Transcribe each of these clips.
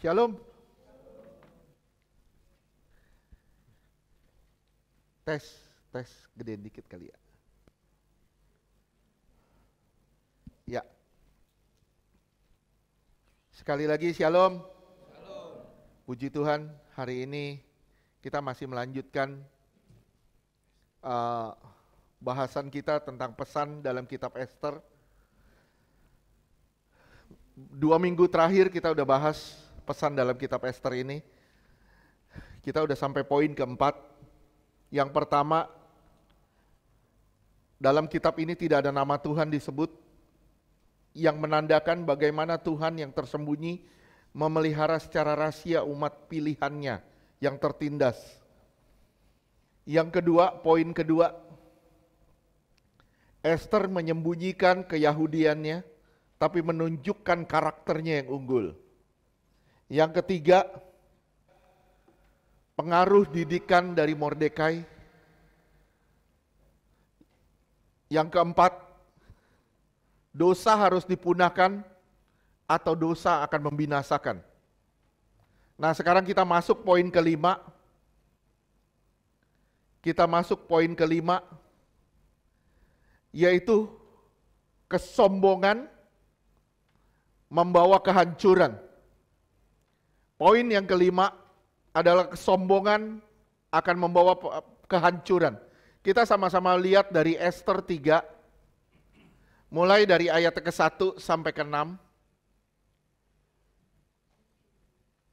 Shalom. Tes, gedein dikit kali ya. Ya. Sekali lagi shalom. Puji Tuhan, hari ini kita masih melanjutkan bahasan kita tentang pesan dalam kitab Ester. 2 minggu terakhir kita udah bahas pesan dalam kitab Ester ini. Kita udah sampai poin keempat. Yang pertama, dalam kitab ini tidak ada nama Tuhan disebut, yang menandakan bagaimana Tuhan yang tersembunyi memelihara secara rahasia umat pilihannya yang tertindas. Yang kedua, poin kedua, Ester menyembunyikan keyahudiannya, tapi menunjukkan karakternya yang unggul. Yang ketiga, pengaruh didikan dari Mordekai. Yang keempat, dosa harus dipunahkan atau dosa akan membinasakan. Nah, sekarang kita masuk poin kelima. Yaitu kesombongan membawa kehancuran. Poin yang kelima adalah kesombongan akan membawa kehancuran. Kita sama-sama lihat dari Ester 3, mulai dari ayat ke-1 sampai ke-6.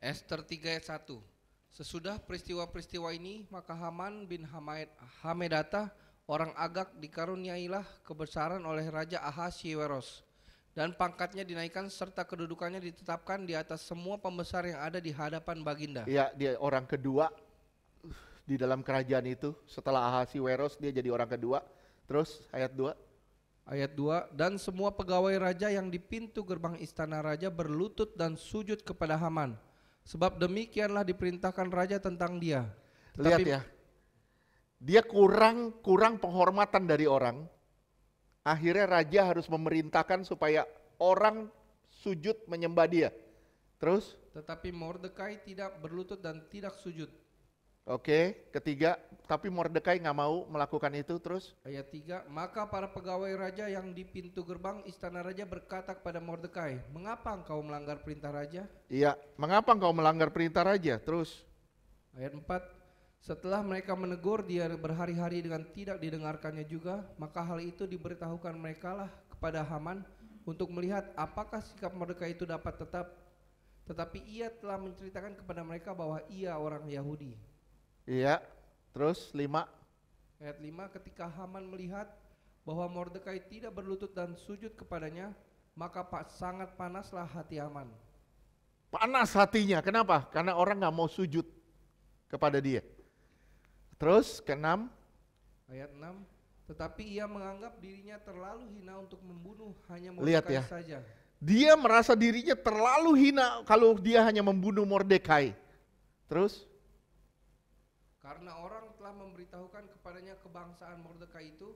Ester 3 ayat 1. Sesudah peristiwa-peristiwa ini, maka Haman bin Hamedata, orang Agag, dikaruniailah kebesaran oleh Raja Ahasyeweros, dan pangkatnya dinaikkan serta kedudukannya ditetapkan di atas semua pembesar yang ada di hadapan baginda. Ya, dia orang kedua di dalam kerajaan itu. Setelah Ahasyeweros dia jadi orang kedua. Terus ayat 2. Ayat 2, dan semua pegawai raja yang di pintu gerbang istana raja berlutut dan sujud kepada Haman, sebab demikianlah diperintahkan raja tentang dia. Lihat ya, dia kurang penghormatan dari orang. Akhirnya raja harus memerintahkan supaya orang sujud menyembah dia. Terus? Tetapi Mordekai tidak berlutut dan tidak sujud. Oke, ketiga, tapi Mordekai nggak mau melakukan itu. Terus? Ayat 3, maka para pegawai raja yang di pintu gerbang istana raja berkata kepada Mordekai, mengapa engkau melanggar perintah raja? Iya, mengapa engkau melanggar perintah raja? Terus? Ayat 4, setelah mereka menegur dia berhari-hari dengan tidak didengarkannya juga, maka hal itu diberitahukan merekalah kepada Haman untuk melihat apakah sikap Mordekai itu dapat tetap. Tetapi ia telah menceritakan kepada mereka bahwa ia orang Yahudi. Iya, terus 5. Ayat 5, ketika Haman melihat bahwa Mordekai tidak berlutut dan sujud kepadanya, maka sangat panaslah hati Haman. Panas hatinya, kenapa? Karena orang nggak mau sujud kepada dia. Terus ke-6. Ayat 6, tetapi ia menganggap dirinya terlalu hina untuk membunuh hanya Lihat Mordekai ya, saja. dia merasa dirinya terlalu hina kalau dia hanya membunuh Mordekai. Terus? Karena orang telah memberitahukan kepadanya kebangsaan Mordekai itu,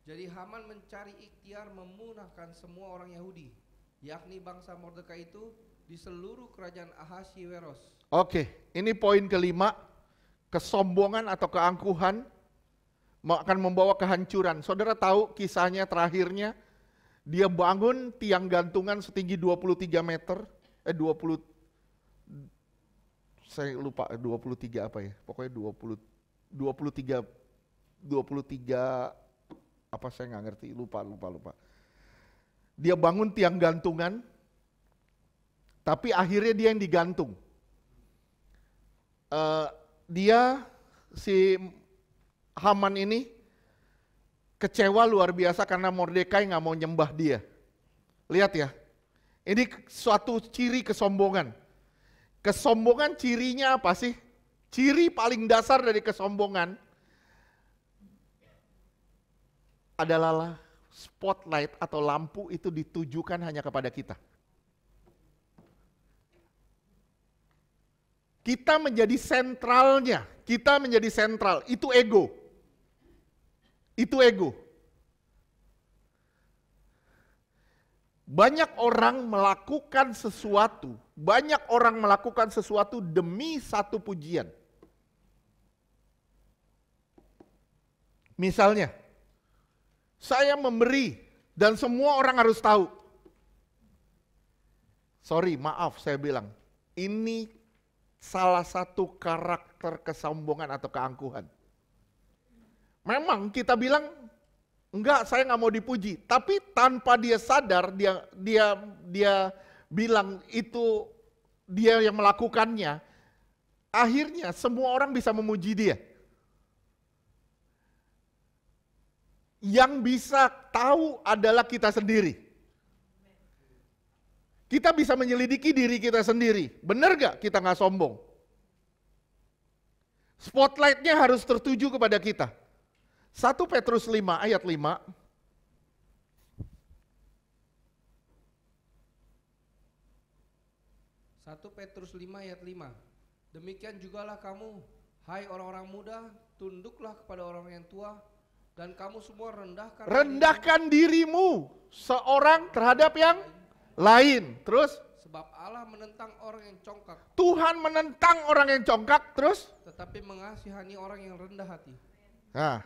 jadi Haman mencari ikhtiar memunahkan semua orang Yahudi, yakni bangsa Mordekai itu di seluruh kerajaan Ahasyeweros. Oke, ini poin kelima. Kesombongan atau keangkuhan akan membawa kehancuran. Saudara tahu kisahnya terakhirnya, dia bangun tiang gantungan setinggi 23 meter, 20, saya lupa 23 apa ya, pokoknya 23 apa saya nggak ngerti, lupa. Dia bangun tiang gantungan, tapi akhirnya dia yang digantung. Si Haman ini kecewa luar biasa karena Mordekai nggak mau nyembah dia. Lihat ya, ini suatu ciri kesombongan. Kesombongan cirinya apa sih? Ciri paling dasar dari kesombongan adalah spotlight atau lampu itu ditujukan hanya kepada kita. Kita menjadi sentralnya, itu ego. Itu ego. Banyak orang melakukan sesuatu demi satu pujian. Misalnya, saya memberi dan semua orang harus tahu. Sorry, maaf saya bilang, ini salah satu karakter kesombongan atau keangkuhan. Memang kita bilang, enggak, saya nggak mau dipuji. Tapi tanpa dia sadar, dia bilang itu dia yang melakukannya. Akhirnya semua orang bisa memuji dia. Yang bisa tahu adalah kita sendiri. Kita bisa menyelidiki diri kita sendiri. Benar gak kita nggak sombong? Spotlightnya harus tertuju kepada kita. 1 Petrus 5 ayat 5. 1 Petrus 5 ayat 5. Demikian jugalah kamu, hai orang-orang muda, tunduklah kepada orang yang tua, dan kamu semua rendahkan dirimu seorang terhadap yang lain. Terus? Sebab Allah menentang orang yang congkak. Tuhan menentang orang yang congkak, terus? Tetapi mengasihani orang yang rendah hati. Nah,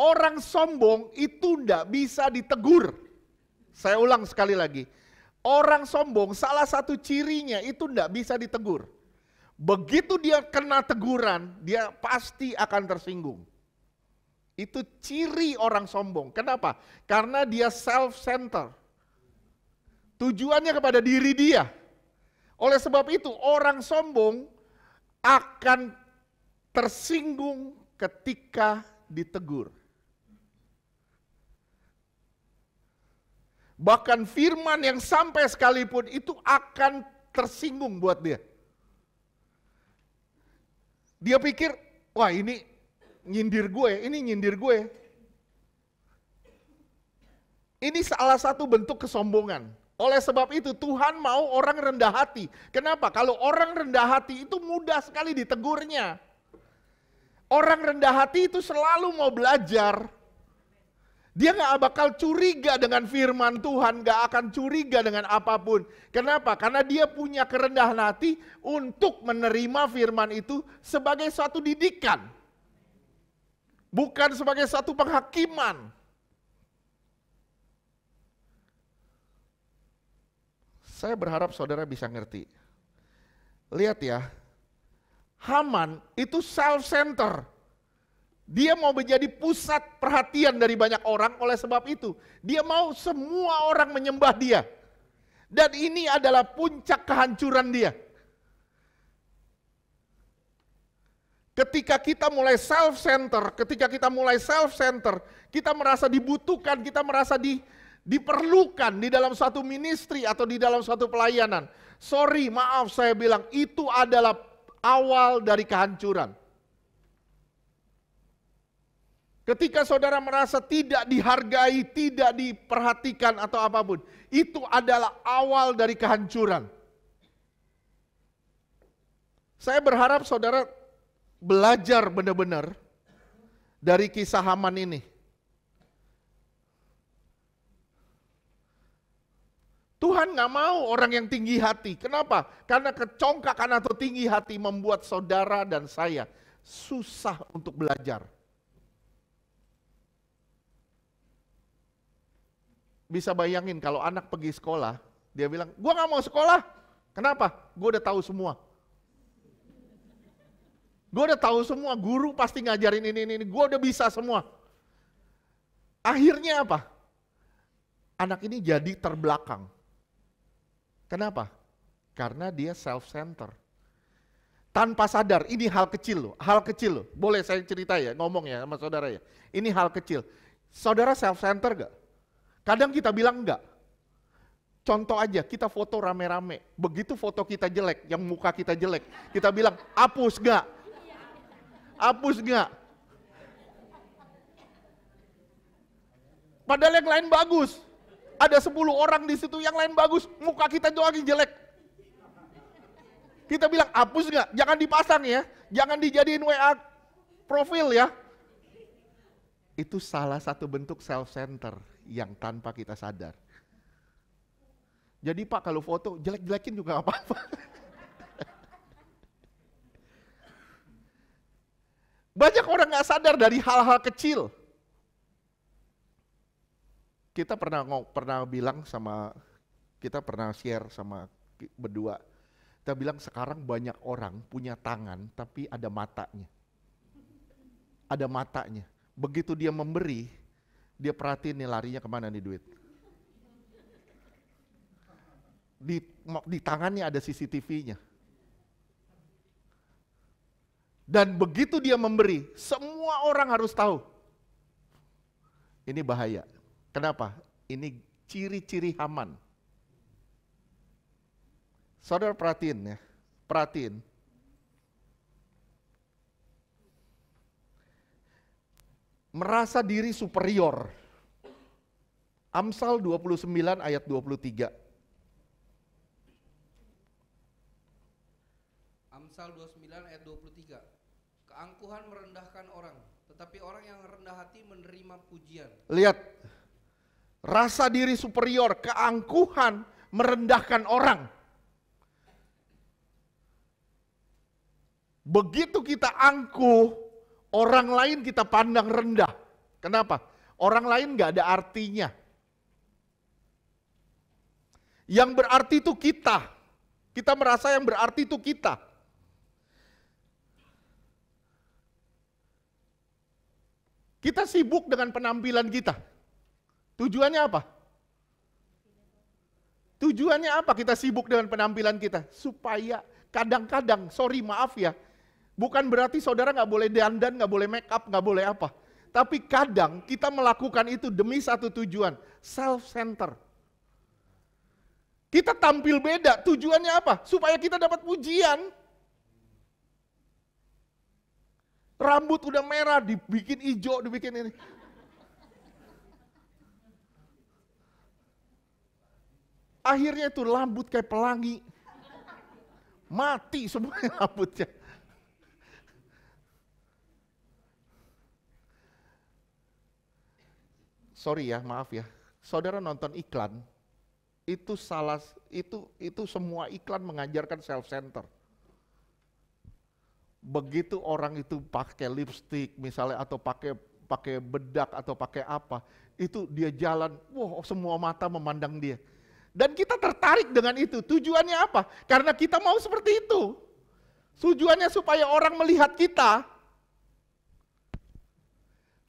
orang sombong itu tidak bisa ditegur. Saya ulang sekali lagi. Orang sombong salah satu cirinya itu tidak bisa ditegur. Begitu dia kena teguran, dia pasti akan tersinggung. Itu ciri orang sombong. Kenapa? Karena dia self-centered. Tujuannya kepada diri dia. Oleh sebab itu orang sombong akan tersinggung ketika ditegur. Bahkan firman yang sampai sekalipun itu akan tersinggung buat dia. Dia pikir, wah ini nyindir gue, ini nyindir gue. Ini salah satu bentuk kesombongan. Oleh sebab itu Tuhan mau orang rendah hati. Kenapa? Kalau orang rendah hati itu mudah sekali ditegurnya. Orang rendah hati itu selalu mau belajar. Dia gak bakal curiga dengan firman Tuhan, gak akan curiga dengan apapun. Kenapa? Karena dia punya kerendahan hati untuk menerima firman itu sebagai suatu didikan. Bukan sebagai suatu penghakiman. Saya berharap saudara bisa ngerti. Lihat ya, Haman itu self-center. Dia mau menjadi pusat perhatian dari banyak orang, oleh sebab itu dia mau semua orang menyembah dia. Dan ini adalah puncak kehancuran dia. Ketika kita mulai self-center, kita merasa dibutuhkan, kita merasa diperlukan di dalam satu ministry atau di dalam satu pelayanan. Sorry, maaf saya bilang, itu adalah awal dari kehancuran. Ketika saudara merasa tidak dihargai, tidak diperhatikan atau apapun, itu adalah awal dari kehancuran. Saya berharap saudara belajar benar-benar dari kisah Haman ini. Tuhan gak mau orang yang tinggi hati. Kenapa? Karena kecongkakan atau tinggi hati membuat saudara dan saya susah untuk belajar. Bisa bayangin kalau anak pergi sekolah, dia bilang, gua gak mau sekolah. Kenapa? Gua udah tahu semua. Gua udah tahu semua, guru pasti ngajarin ini, gua udah bisa semua. Akhirnya apa? Anak ini jadi terbelakang. Kenapa? Karena dia self-center. Tanpa sadar, ini hal kecil loh, Boleh saya cerita ya, ngomong ya sama saudara ya. Ini hal kecil. Saudara self-center gak? Kadang kita bilang enggak. Contoh aja, kita foto rame-rame. Begitu foto kita jelek, yang muka kita jelek, kita bilang, hapus gak? Hapus gak? Padahal yang lain bagus. Ada 10 orang di situ, yang lain bagus, muka kita doang jelek. Kita bilang, hapus nggak? Jangan dipasang ya, jangan dijadiin WA profil ya. Itu salah satu bentuk self-center yang tanpa kita sadar. Jadi Pak kalau foto jelek-jelekin juga nggak apa-apa. Banyak orang nggak sadar dari hal-hal kecil. Kita pernah bilang sama, kita pernah share sama berdua. Kita bilang sekarang banyak orang punya tangan tapi ada matanya. Ada matanya. Begitu dia memberi, dia perhatiin nih larinya kemana nih duit. Di tangannya ada CCTV-nya. Dan begitu dia memberi, semua orang harus tahu. Ini bahaya. Kenapa? Ini ciri-ciri Haman. Saudara perhatiin ya, perhatiin. Merasa diri superior. Amsal 29 ayat 23. Amsal 29 ayat 23. Keangkuhan merendahkan orang, tetapi orang yang rendah hati menerima pujian. Lihat, rasa diri superior, keangkuhan merendahkan orang. Begitu kita angkuh, orang lain kita pandang rendah. Kenapa? Orang lain gak ada artinya. Yang berarti itu kita. Kita merasa yang berarti itu kita. Kita sibuk dengan penampilan kita. Tujuannya apa? Tujuannya apa kita sibuk dengan penampilan kita? Supaya kadang-kadang, sorry maaf ya, bukan berarti saudara nggak boleh dandan, nggak boleh make up, nggak boleh apa. Tapi kadang kita melakukan itu demi satu tujuan, self-center. Kita tampil beda, tujuannya apa? Supaya kita dapat pujian. Rambut udah merah, dibikin hijau, dibikin ini. Akhirnya itu rambut kayak pelangi. Mati semuanya rambutnya. Sorry ya, maaf ya. Saudara nonton iklan, itu salah, itu semua iklan mengajarkan self-center. Begitu orang itu pakai lipstick misalnya atau pakai bedak atau pakai apa, itu dia jalan, wah semua mata memandang dia. Dan kita tertarik dengan itu. Tujuannya apa? Karena kita mau seperti itu. Tujuannya supaya orang melihat kita.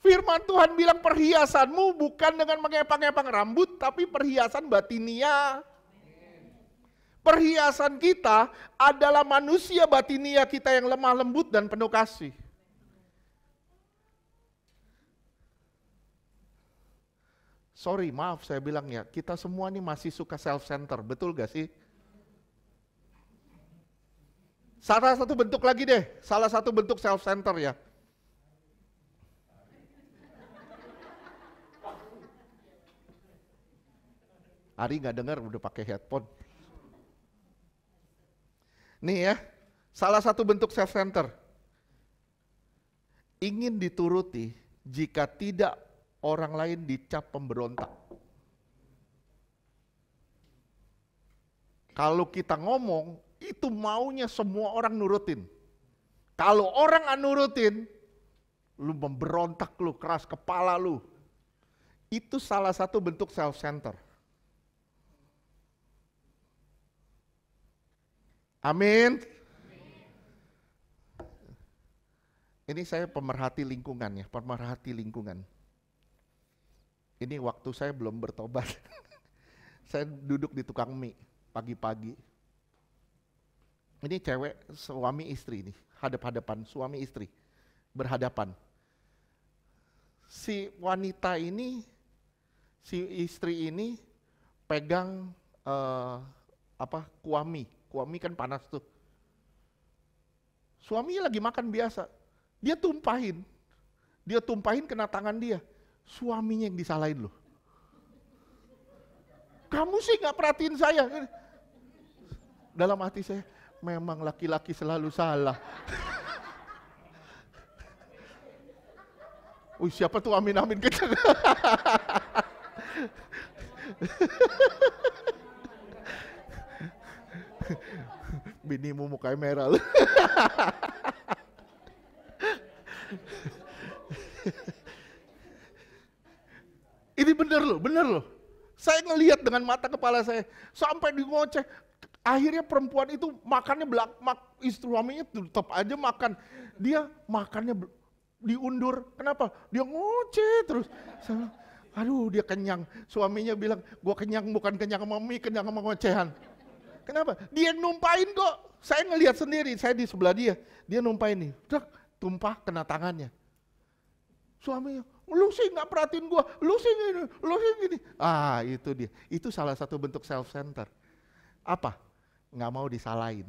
Firman Tuhan bilang perhiasanmu bukan dengan mengepang-epang rambut, tapi perhiasan batinia. Perhiasan kita adalah manusia batinia kita yang lemah lembut dan penuh kasih. Sorry, maaf saya bilang ya, kita semua nih masih suka self-center, betul gak sih? Salah satu bentuk lagi deh, salah satu bentuk self-center ya. Ari gak dengar udah pakai headphone. Nih ya, salah satu bentuk self-center. Ingin dituruti jika tidak orang lain dicap pemberontak. Kalau kita ngomong, itu maunya semua orang nurutin. Kalau orang nggak nurutin, lu memberontak, lu keras kepala lu. Itu salah satu bentuk self-center. Amin. Ini saya pemerhati lingkungan ya, pemerhati lingkungan. Ini waktu saya belum bertobat. Saya duduk di tukang mie pagi-pagi. Ini cewek suami istri nih, hadap-hadapan suami istri, berhadapan. Si wanita ini, si istri ini pegang kuami. Kuami kan panas tuh. Suaminya lagi makan biasa. Dia tumpahin kena tangan dia. Suaminya yang disalahin loh. Kamu sih gak perhatiin saya. Dalam hati saya, memang laki-laki selalu salah. Siapa tuh amin-amin kencang. Binimu mukanya merah lu. Ini bener loh. Saya ngelihat dengan mata kepala saya, sampai di ngoceh. Akhirnya perempuan itu makannya istri suaminya tetap aja makan. Dia makannya diundur. Kenapa? Dia ngoceh terus. Saya, aduh dia kenyang. Suaminya bilang, gua kenyang bukan kenyang sama mie, kenyang sama ngocehan. Kenapa? Dia yang numpain kok. Saya ngelihat sendiri, saya di sebelah dia. Dia numpain nih, tumpah kena tangannya. Suaminya, lu sih nggak perhatiin gua, lu sih gini. Ah itu dia, itu salah satu bentuk self-center. Apa? Nggak mau disalahin.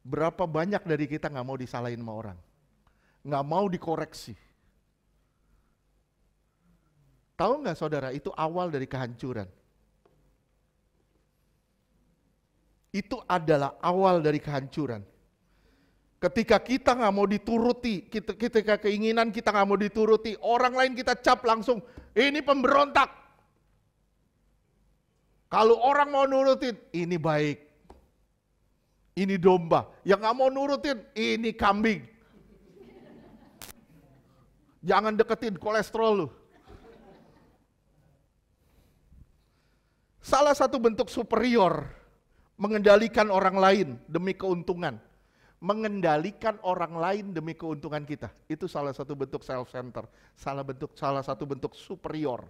Berapa banyak dari kita nggak mau disalahin sama orang? Nggak mau dikoreksi. Tahu nggak saudara, itu awal dari kehancuran. Itu adalah awal dari kehancuran. Ketika kita nggak mau dituruti, ketika keinginan kita nggak mau dituruti, orang lain kita cap langsung, ini pemberontak. Kalau orang mau nurutin, ini baik. Ini domba. Yang nggak mau nurutin, ini kambing. Jangan deketin kolesterol lu. Salah satu bentuk superior, mengendalikan orang lain demi keuntungan. Mengendalikan orang lain demi keuntungan kita. Itu salah satu bentuk self-center. Salah satu bentuk superior.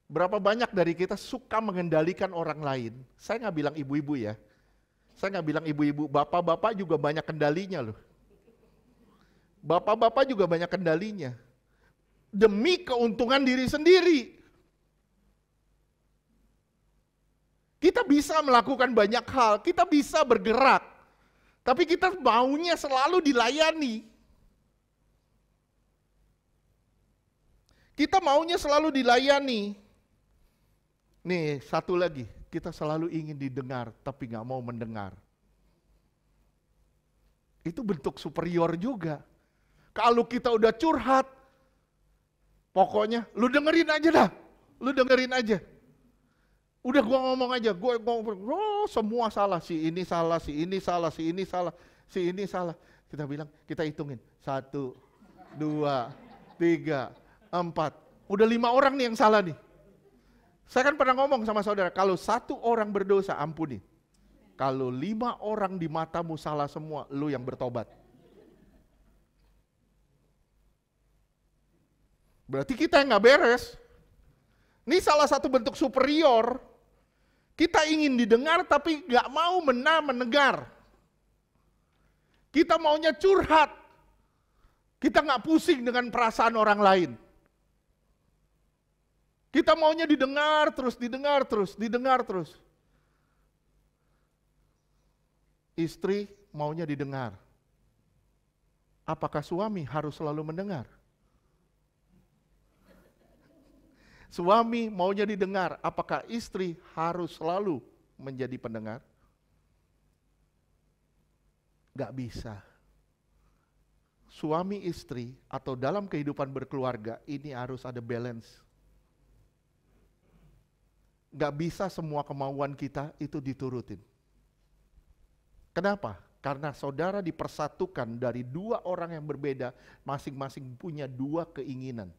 Berapa banyak dari kita suka mengendalikan orang lain? Saya nggak bilang ibu-ibu ya. Saya nggak bilang ibu-ibu, bapak-bapak juga banyak kendalinya loh. Bapak-bapak juga banyak kendalinya. Demi keuntungan diri sendiri. Kita bisa melakukan banyak hal, kita bisa bergerak. Tapi kita maunya selalu dilayani. Kita maunya selalu dilayani. Nih, satu lagi, kita selalu ingin didengar, tapi nggak mau mendengar. Itu bentuk superior juga. Kalau kita udah curhat, pokoknya lu dengerin aja dah, lu dengerin aja. Udah gua ngomong aja, gua ngomong, oh, semua salah, si ini salah, si ini salah, si ini salah, si ini salah. Kita bilang, kita hitungin, 1, 2, 3, 4. Udah 5 orang nih yang salah nih. Saya kan pernah ngomong sama saudara, kalau 1 orang berdosa, ampuni. Kalau 5 orang di matamu salah semua, lu yang bertobat. Berarti kita yang gak beres. Ini salah satu bentuk superior. Kita ingin didengar tapi gak mau mendengar. Kita maunya curhat. Kita gak pusing dengan perasaan orang lain. Kita maunya didengar terus, didengar terus. Istri maunya didengar. Apakah suami harus selalu mendengar? Suami maunya didengar, apakah istri harus selalu menjadi pendengar? Gak bisa. Suami istri atau dalam kehidupan berkeluarga ini harus ada balance. Gak bisa semua kemauan kita itu diturutin. Kenapa? Karena saudara dipersatukan dari 2 orang yang berbeda, masing-masing punya 2 keinginan.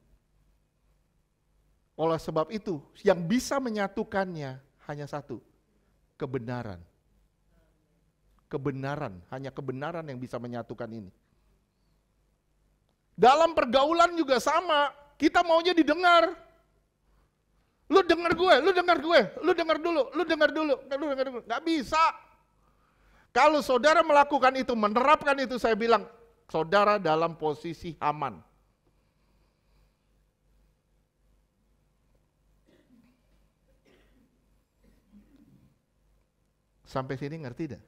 Oleh sebab itu, yang bisa menyatukannya hanya satu, kebenaran. Kebenaran, hanya kebenaran yang bisa menyatukan ini. Dalam pergaulan juga sama, kita maunya didengar. Lu dengar gue, lu dengar gue, lu dengar dulu, lu dengar dulu. Gak bisa. Kalau saudara melakukan itu, menerapkan itu, saya bilang, saudara dalam posisi Haman. Sampai sini ngerti dah?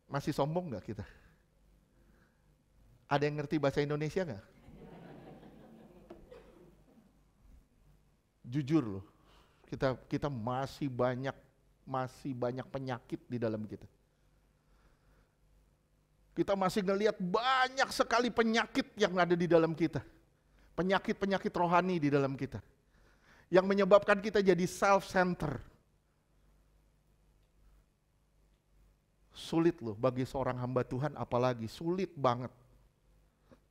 Masih sombong gak kita? Ada yang ngerti bahasa Indonesia gak? Jujur loh, kita masih banyak penyakit di dalam kita. Kita masih ngelihat banyak sekali penyakit yang ada di dalam kita. Penyakit-penyakit rohani di dalam kita. Yang menyebabkan kita jadi self-center. Sulit loh bagi seorang hamba Tuhan, apalagi sulit banget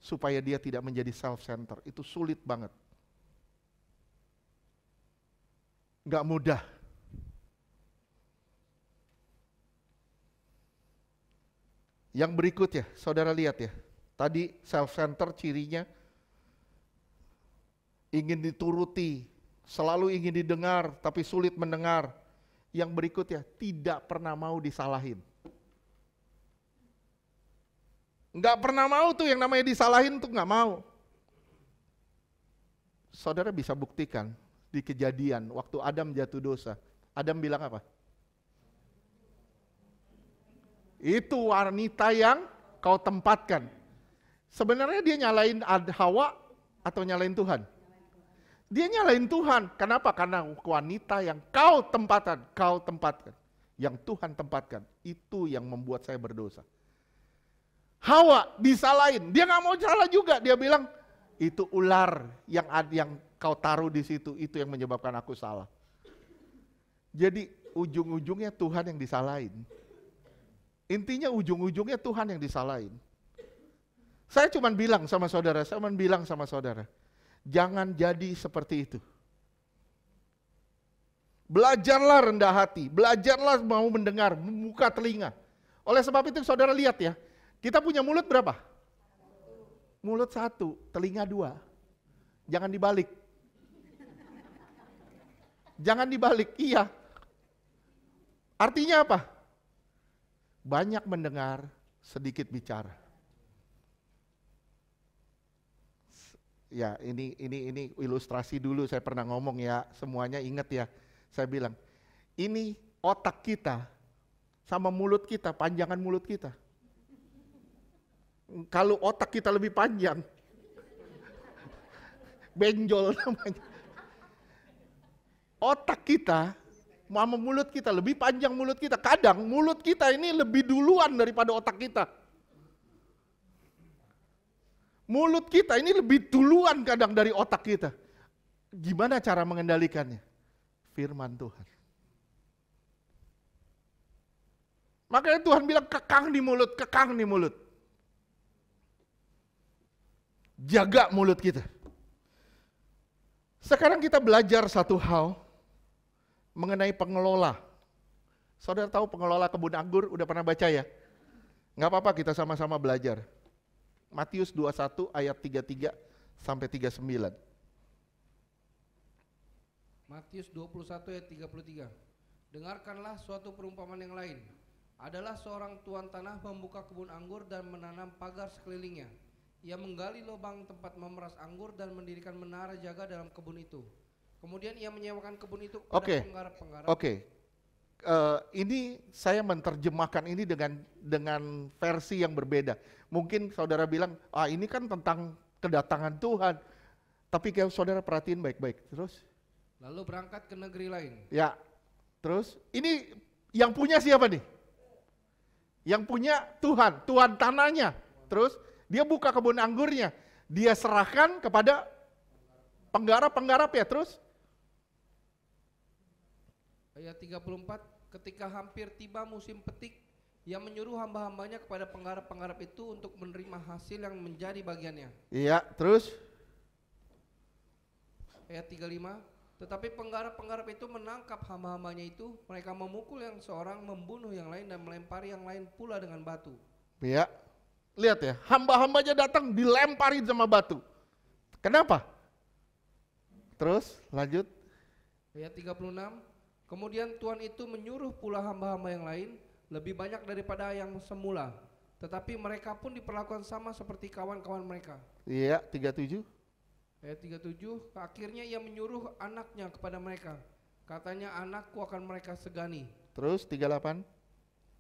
supaya dia tidak menjadi self-center. Itu sulit banget. Nggak mudah. Yang berikut ya, saudara lihat ya. Tadi self-center cirinya ingin dituruti, selalu ingin didengar, tapi sulit mendengar. Yang berikut ya, tidak pernah mau disalahin. Nggak pernah mau tuh yang namanya disalahin tuh nggak mau. Saudara bisa buktikan di Kejadian waktu Adam jatuh dosa. Adam bilang apa? Itu wanita yang kau tempatkan. Sebenarnya dia nyalain Hawa atau nyalain Tuhan? Dia nyalain Tuhan. Kenapa? Karena wanita yang kau tempatkan. Yang Tuhan tempatkan. Itu yang membuat saya berdosa. Hawa disalahin. Dia nggak mau salah juga. Dia bilang, itu ular yang kau taruh di situ. Itu yang menyebabkan aku salah. Jadi ujung-ujungnya Tuhan yang disalahin. Intinya ujung-ujungnya Tuhan yang disalahin. Saya cuma bilang sama saudara, jangan jadi seperti itu. Belajarlah rendah hati, belajarlah mau mendengar, membuka telinga. Oleh sebab itu saudara lihat ya, kita punya mulut berapa? Mulut 1, telinga 2. Jangan dibalik. Jangan dibalik, iya. Artinya apa? Banyak mendengar, sedikit bicara. Ya, ini ilustrasi dulu saya pernah ngomong ya, semuanya ingat ya. Saya bilang, ini otak kita sama mulut kita, panjangan mulut kita. Kalau otak kita lebih panjang, benjol namanya. Otak kita sama mulut kita, lebih panjang mulut kita. Kadang mulut kita ini lebih duluan daripada otak kita. Mulut kita ini lebih duluan kadang dari otak kita. Gimana cara mengendalikannya? Firman Tuhan. Makanya Tuhan bilang kekang di mulut. Jaga mulut kita. Sekarang kita belajar satu hal mengenai pengelola. Saudara tahu pengelola kebun anggur, udah pernah baca ya? Nggak apa-apa, kita sama-sama belajar. Matius 21 ayat 33 sampai 39. Matius 21 ayat 33. Dengarkanlah suatu perumpamaan yang lain. Adalah seorang tuan tanah membuka kebun anggur dan menanam pagar sekelilingnya. Ia menggali lubang tempat memeras anggur dan mendirikan menara jaga dalam kebun itu. Kemudian ia menyewakan kebun itu kepada penggarap-penggarap. Ini saya menerjemahkan ini dengan versi yang berbeda. Mungkin saudara bilang, ini kan tentang kedatangan Tuhan. Tapi kalau saudara perhatiin baik-baik. Terus? Lalu berangkat ke negeri lain. Ya, terus ini yang punya siapa nih? Yang punya Tuhan, Tuhan tanahnya. Terus dia buka kebun anggurnya. Dia serahkan kepada penggarap-penggarap ya, terus? Ayat 34, ketika hampir tiba musim petik, ia menyuruh hamba-hambanya kepada penggarap-penggarap itu untuk menerima hasil yang menjadi bagiannya. Iya, terus? Ayat 35, tetapi penggarap-penggarap itu menangkap hamba-hambanya itu, mereka memukul yang seorang, membunuh yang lain, dan melempari yang lain pula dengan batu. Iya, lihat ya, hamba-hambanya datang dilemparin sama batu. Kenapa? Terus, lanjut. Ayat 36, kemudian Tuhan itu menyuruh pula hamba-hamba yang lain, lebih banyak daripada yang semula. Tetapi mereka pun diperlakukan sama seperti kawan-kawan mereka. Iya, 37. Ayat 37, akhirnya ia menyuruh anaknya kepada mereka. Katanya, anakku akan mereka segani. Terus 38.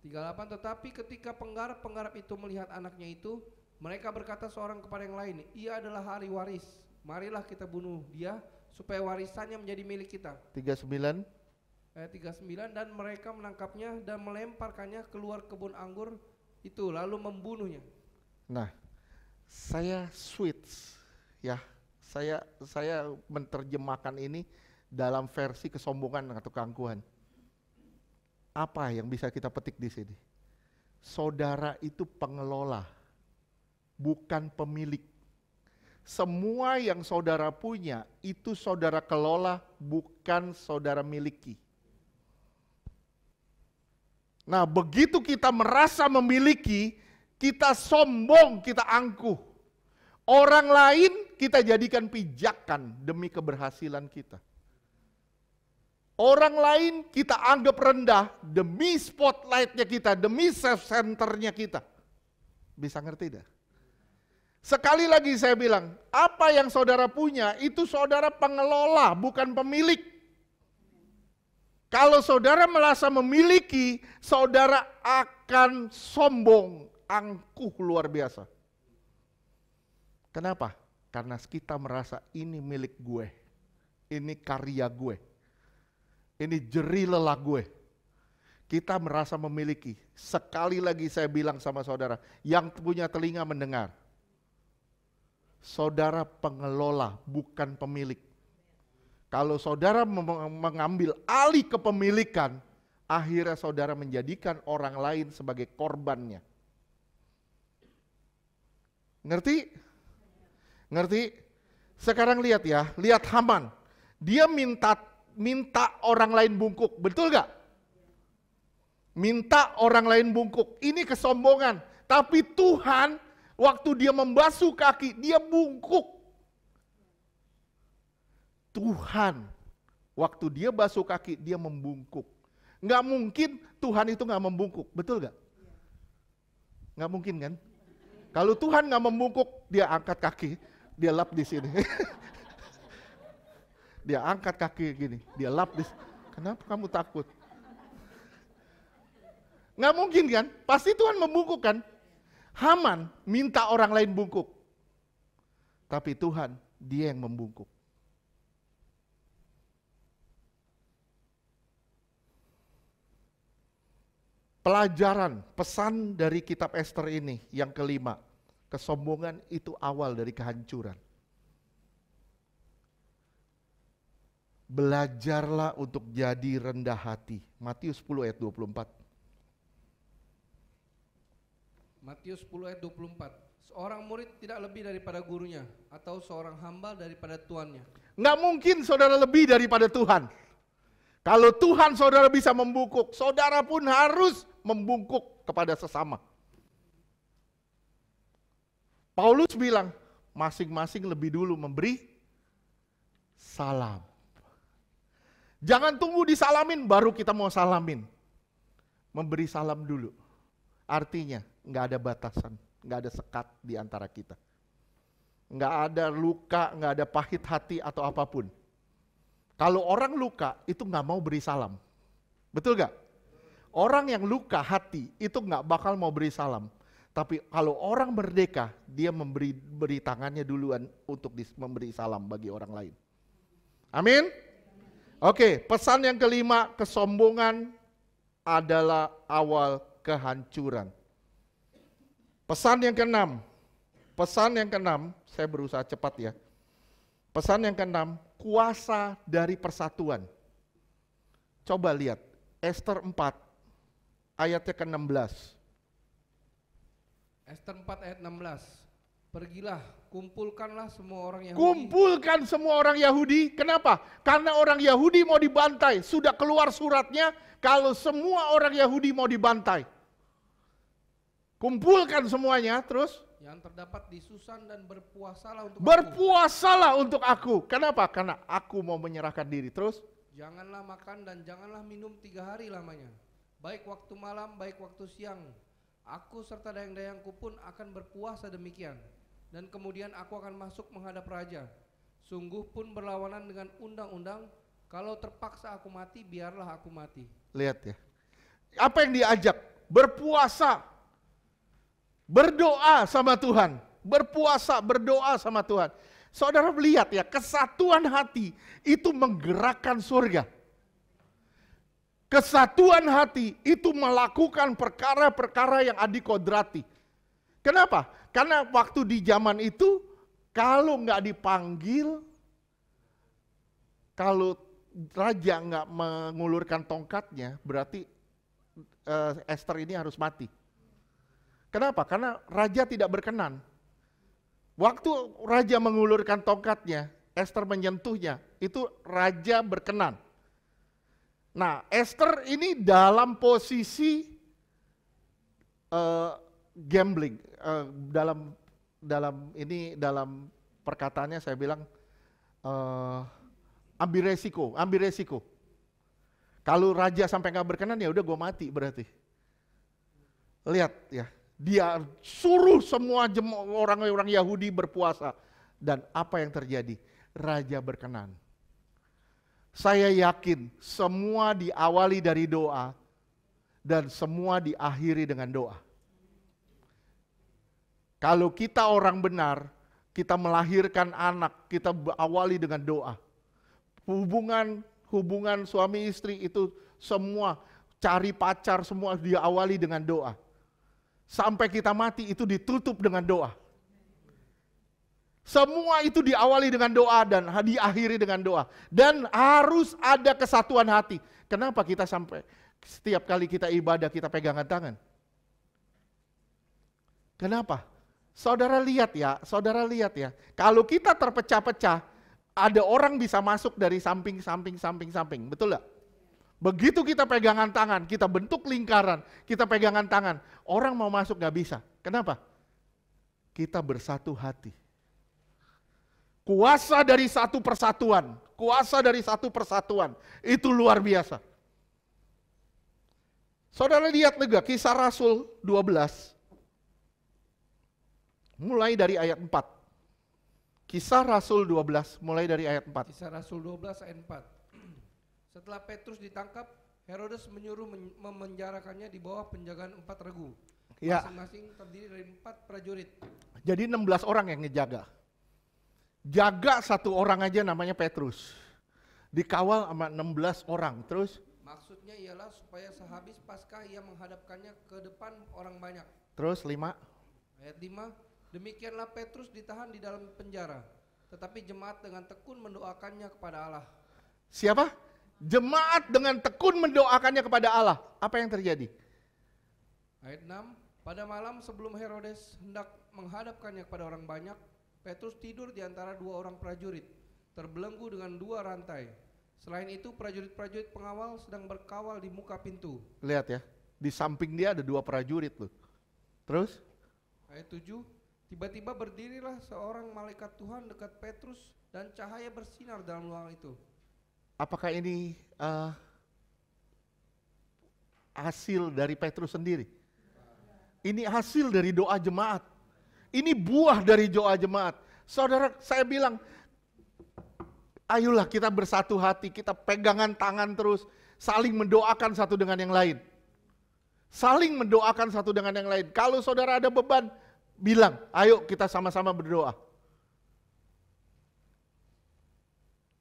38, tetapi ketika penggarap-penggarap itu melihat anaknya itu, mereka berkata seorang kepada yang lain, ia adalah ahli waris. Marilah kita bunuh dia, supaya warisannya menjadi milik kita. 39. Ayat 39, dan mereka menangkapnya dan melemparkannya keluar kebun anggur itu, lalu membunuhnya. Nah, saya switch ya. Saya menerjemahkan ini dalam versi kesombongan atau keangkuhan. Apa yang bisa kita petik di sini? saudara itu pengelola, bukan pemilik. Semua yang saudara punya itu saudara kelola, bukan saudara miliki. Nah, begitu kita merasa memiliki, kita sombong, kita angkuh. Orang lain kita jadikan pijakan demi keberhasilan kita. Orang lain kita anggap rendah demi spotlightnya kita, demi self-centernya kita. Bisa ngerti dah? Sekali lagi saya bilang, apa yang saudara punya itu saudara pengelola, bukan pemilik. Kalau saudara merasa memiliki, saudara akan sombong, angkuh luar biasa. Kenapa? Karena kita merasa ini milik gue, ini karya gue, ini jerih lelah gue. Kita merasa memiliki. Sekali lagi saya bilang sama saudara, yang punya telinga mendengar. Saudara pengelola, bukan pemilik. Kalau saudara mengambil alih kepemilikan, akhirnya saudara menjadikan orang lain sebagai korbannya. Ngerti? Ngerti? Sekarang lihat ya, lihat Haman. Dia minta orang lain bungkuk, betul gak? Minta orang lain bungkuk, ini kesombongan. Tapi Tuhan, waktu dia membasuh kaki, dia bungkuk. Tuhan, waktu dia basuh kaki, dia membungkuk. Nggak mungkin Tuhan itu nggak membungkuk, betul nggak? Nggak mungkin kan? Kalau Tuhan nggak membungkuk, dia angkat kaki, dia lap di sini. Dia angkat kaki gini, dia lap di sini. Kenapa kamu takut? Nggak mungkin kan? Pasti Tuhan membungkuk kan? Haman minta orang lain bungkuk. Tapi Tuhan, dia yang membungkuk. Pelajaran, pesan dari kitab Ester ini yang kelima. Kesombongan itu awal dari kehancuran. Belajarlah untuk jadi rendah hati. Matius 10 ayat 24. Matius 10 ayat 24. Seorang murid tidak lebih daripada gurunya, atau seorang hamba daripada tuannya. Nggak mungkin saudara lebih daripada Tuhan. Kalau Tuhan saudara bisa membungkuk, saudara pun harus membungkuk kepada sesama. Paulus bilang, masing-masing lebih dulu memberi salam. Jangan tunggu disalamin baru kita mau salamin. Memberi salam dulu. Artinya nggak ada batasan, nggak ada sekat di antara kita. Nggak ada luka, nggak ada pahit hati atau apapun. Kalau orang luka itu nggak mau beri salam. Betul nggak? Orang yang luka hati itu nggak bakal mau beri salam. Tapi kalau orang merdeka, dia beri tangannya duluan untuk memberi salam bagi orang lain. Amin? Oke, pesan yang kelima, kesombongan adalah awal kehancuran. Pesan yang keenam, saya berusaha cepat ya. Pesan yang keenam, kuasa dari persatuan. Coba lihat, Ester 4, ayatnya ke-16. Ester 4 ayat 16. Pergilah, kumpulkanlah semua orang Yahudi. Kumpulkan semua orang Yahudi. Kenapa? Karena orang Yahudi mau dibantai. Sudah keluar suratnya kalau semua orang Yahudi mau dibantai. Kumpulkan semuanya, terus yang terdapat di Susan dan berpuasalah untuk berpuasalah untuk aku. Kenapa? Karena aku mau menyerahkan diri. Terus janganlah makan dan janganlah minum 3 hari lamanya, baik waktu malam, baik waktu siang. Aku serta dayang-dayangku pun akan berpuasa demikian. Dan kemudian aku akan masuk menghadap raja. Sungguh pun berlawanan dengan undang-undang. Kalau terpaksa aku mati, biarlah aku mati. Lihat ya. Apa yang diajak? Berpuasa. Berdoa sama Tuhan. Berpuasa, berdoa sama Tuhan. Saudara lihat ya, kesatuan hati itu menggerakkan surga. Kesatuan hati itu melakukan perkara-perkara yang adikodrati. Kenapa? Karena waktu di zaman itu, kalau nggak dipanggil, kalau raja nggak mengulurkan tongkatnya, berarti Ester ini harus mati. Kenapa? Karena raja tidak berkenan. Waktu raja mengulurkan tongkatnya, Esther menyentuhnya, itu raja berkenan. Nah, Esther ini dalam posisi gambling, dalam perkataannya saya bilang ambil resiko. Kalau raja sampai nggak berkenan ya udah gue mati berarti. Lihat ya, dia suruh semua orang-orang Yahudi berpuasa dan apa yang terjadi? Raja berkenan. Saya yakin semua diawali dari doa dan semua diakhiri dengan doa. Kalau kita orang benar, kita melahirkan anak, kita awali dengan doa. Hubungan suami istri itu semua, cari pacar semua diawali dengan doa. Sampai kita mati itu ditutup dengan doa. Semua itu diawali dengan doa dan diakhiri dengan doa. Dan harus ada kesatuan hati. Kenapa kita sampai setiap kali kita ibadah kita pegangan tangan? Kenapa? Saudara lihat ya. Kalau kita terpecah-pecah, ada orang bisa masuk dari samping. Betul gak? Begitu kita pegangan tangan, kita bentuk lingkaran, kita pegangan tangan, orang mau masuk gak bisa. Kenapa? Kita bersatu hati. Kuasa dari satu persatuan, itu luar biasa. Saudara lihat juga Kisah Rasul 12, mulai dari ayat 4. Kisah Rasul 12, mulai dari ayat 4. Kisah Rasul 12 ayat 4. Setelah Petrus ditangkap, Herodes menyuruh memenjarakannya di bawah penjagaan 4 regu. Ya. Masing-masing terdiri dari 4 prajurit. Jadi 16 orang yang ngejaga. Jaga satu orang aja namanya Petrus. Dikawal sama 16 orang. Terus? Maksudnya ialah supaya sehabis Paskah ia menghadapkannya ke depan orang banyak. Terus 5. Ayat 5. Demikianlah Petrus ditahan di dalam penjara. Tetapi jemaat dengan tekun mendoakannya kepada Allah. Siapa? Jemaat dengan tekun mendoakannya kepada Allah. Apa yang terjadi? Ayat 6. Pada malam sebelum Herodes hendak menghadapkannya kepada orang banyak, Petrus tidur di antara 2 orang prajurit, terbelenggu dengan 2 rantai. Selain itu prajurit-prajurit pengawal sedang berkawal di muka pintu. Lihat ya, di samping dia ada 2 prajurit loh. Terus? Ayat 7. Tiba-tiba berdirilah seorang malaikat Tuhan dekat Petrus dan cahaya bersinar dalam ruangan itu. Apakah ini hasil dari Petrus sendiri? Ini hasil dari doa jemaat. Ini buah dari doa jemaat. Saudara, saya bilang, ayolah kita bersatu hati, kita pegangan tangan terus, saling mendoakan satu dengan yang lain. Saling mendoakan satu dengan yang lain. Kalau saudara ada beban, bilang, ayo kita sama-sama berdoa.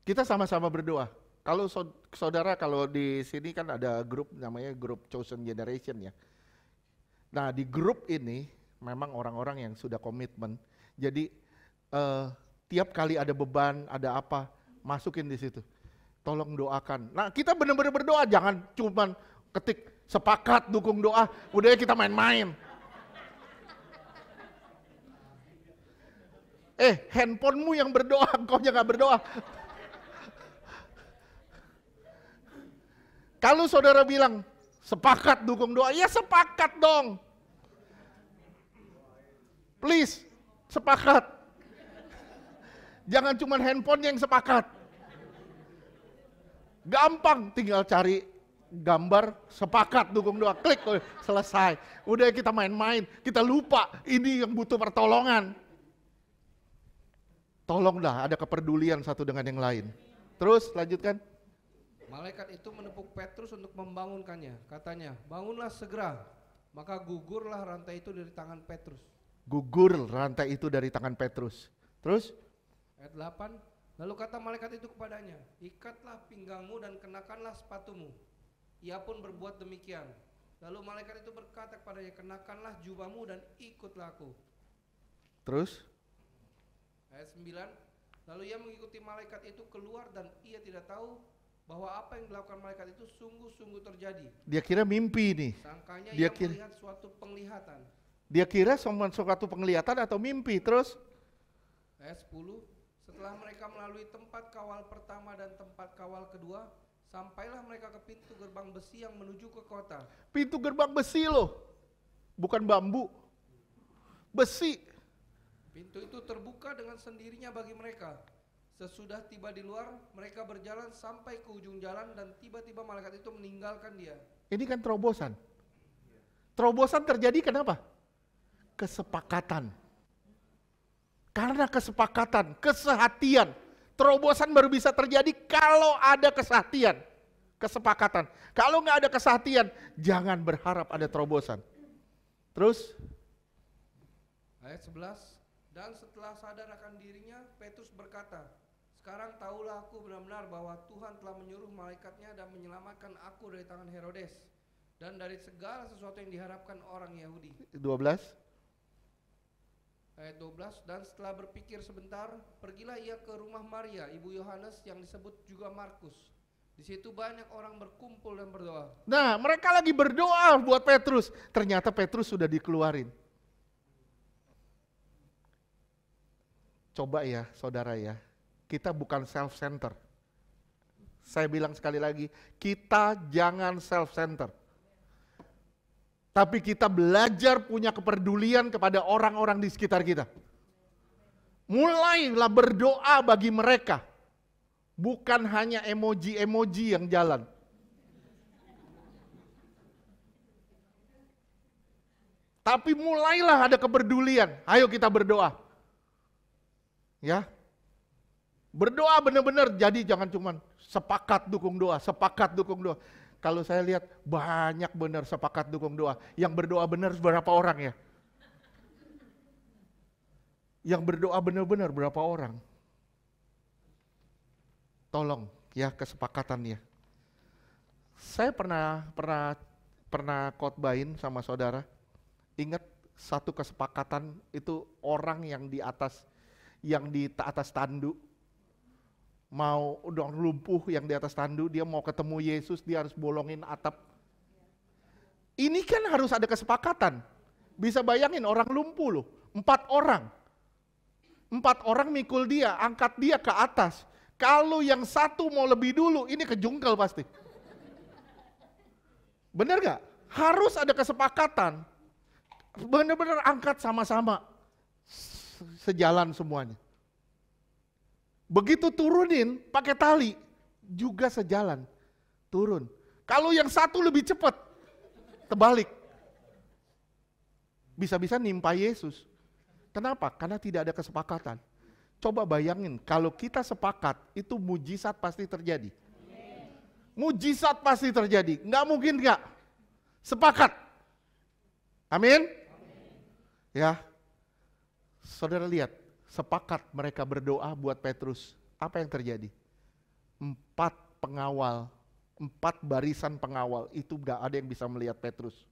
Kita sama-sama berdoa. Kalau saudara, kalau di sini kan ada grup namanya grup Chosen Generation ya. Nah di grup ini memang orang-orang yang sudah komitmen. Jadi tiap kali ada beban, ada apa, masukin di situ. Tolong doakan. Nah kita benar-benar berdoa, jangan cuman ketik sepakat dukung doa, udah kita main-main. Handphonemu yang berdoa, engkau yang gak berdoa. Kalau saudara bilang, sepakat dukung doa, ya sepakat dong. Please, sepakat. Jangan cuma handphone yang sepakat. Gampang, tinggal cari gambar, sepakat dukung doa, klik, selesai. Udah kita main-main, kita lupa ini yang butuh pertolongan. Tolonglah ada kepedulian satu dengan yang lain. Terus lanjutkan. Malaikat itu menepuk Petrus untuk membangunkannya. Katanya, bangunlah segera. Maka gugurlah rantai itu dari tangan Petrus. Gugur rantai itu dari tangan Petrus. Terus? Ayat 8. Lalu kata malaikat itu kepadanya, ikatlah pinggangmu dan kenakanlah sepatumu. Ia pun berbuat demikian. Lalu malaikat itu berkata kepadanya, kenakanlah jubahmu dan ikutlah aku. Terus? Ayat 9. Lalu ia mengikuti malaikat itu keluar dan ia tidak tahu bahwa apa yang dilakukan malaikat itu sungguh-sungguh terjadi. Dia kira mimpi nih. Sangkanya Dia ia melihat suatu penglihatan. Dia kira suatu penglihatan atau mimpi. Terus Ayat 10, setelah mereka melalui tempat kawal pertama dan tempat kawal kedua, sampailah mereka ke pintu gerbang besi yang menuju ke kota. pintu gerbang besi loh, bukan bambu, besi. Pintu itu terbuka dengan sendirinya bagi mereka. Sesudah tiba di luar, mereka berjalan sampai ke ujung jalan dan tiba-tiba malaikat itu meninggalkan dia. Ini kan terobosan. Terobosan terjadi kenapa? Kesepakatan. Karena kesepakatan, kesehatian. Terobosan baru bisa terjadi kalau ada kesehatian, kesepakatan. Kalau nggak ada kesehatian, jangan berharap ada terobosan. Terus Ayat 11, dan setelah sadar akan dirinya, Petrus berkata, sekarang tahulah aku benar-benar bahwa Tuhan telah menyuruh malaikatnya dan menyelamatkan aku dari tangan Herodes dan dari segala sesuatu yang diharapkan orang Yahudi. 12. Ayat 12, dan setelah berpikir sebentar, pergilah ia ke rumah Maria, ibu Yohanes yang disebut juga Markus. Di situ banyak orang berkumpul dan berdoa. Nah, mereka lagi berdoa buat Petrus. Ternyata Petrus sudah dikeluarin. Coba ya, saudara ya. Kita bukan self-center. Saya bilang sekali lagi, kita jangan self-center. Tapi kita belajar punya kepedulian kepada orang-orang di sekitar kita. Mulailah berdoa bagi mereka. Bukan hanya emoji-emoji yang jalan. Tapi mulailah ada kepedulian. Ayo kita berdoa. Ya. Berdoa benar-benar, jadi jangan cuman sepakat dukung doa, sepakat dukung doa. Kalau saya lihat banyak benar sepakat dukung doa. Yang berdoa benar berapa orang ya? Yang berdoa benar-benar berapa orang? Tolong ya kesepakatannya. Saya pernah khotbahin sama saudara. Ingat satu kesepakatan itu orang yang di atas tandu mau udah lumpuh yang di atas tandu, dia mau ketemu Yesus, dia harus bolongin atap. Ini kan harus ada kesepakatan. Bisa bayangin orang lumpuh loh, 4 orang. 4 orang mikul dia, angkat dia ke atas. Kalau yang satu mau lebih dulu, ini kejungkel pasti. Bener gak? Harus ada kesepakatan. Bener-bener angkat sama-sama. Sejalan semuanya. Begitu turunin pakai tali juga sejalan, turun. Kalau yang satu lebih cepat, terbalik. Bisa-bisa nimpa Yesus. Kenapa? Karena tidak ada kesepakatan. Coba bayangin, kalau kita sepakat, itu mujizat pasti terjadi. Mujizat pasti terjadi, nggak mungkin nggak. Sepakat. Amin? Ya, saudara lihat. Sepakat mereka berdoa buat Petrus. Apa yang terjadi? 4 pengawal, 4 barisan pengawal itu gak ada yang bisa melihat Petrus.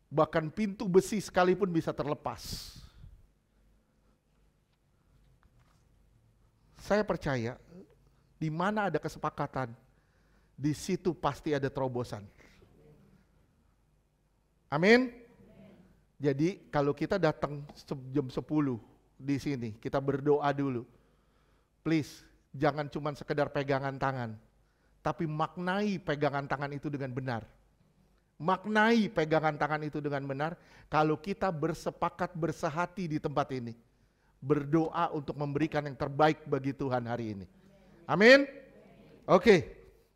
Bahkan pintu besi sekalipun bisa terlepas. Saya percaya di mana ada kesepakatan, di situ pasti ada terobosan. Amin. Jadi kalau kita datang jam 10 di sini, kita berdoa dulu. Please, jangan cuma sekedar pegangan tangan, tapi maknai pegangan tangan itu dengan benar. Maknai pegangan tangan itu dengan benar. Kalau kita bersepakat bersehati di tempat ini, berdoa untuk memberikan yang terbaik bagi Tuhan hari ini. Amin. Oke,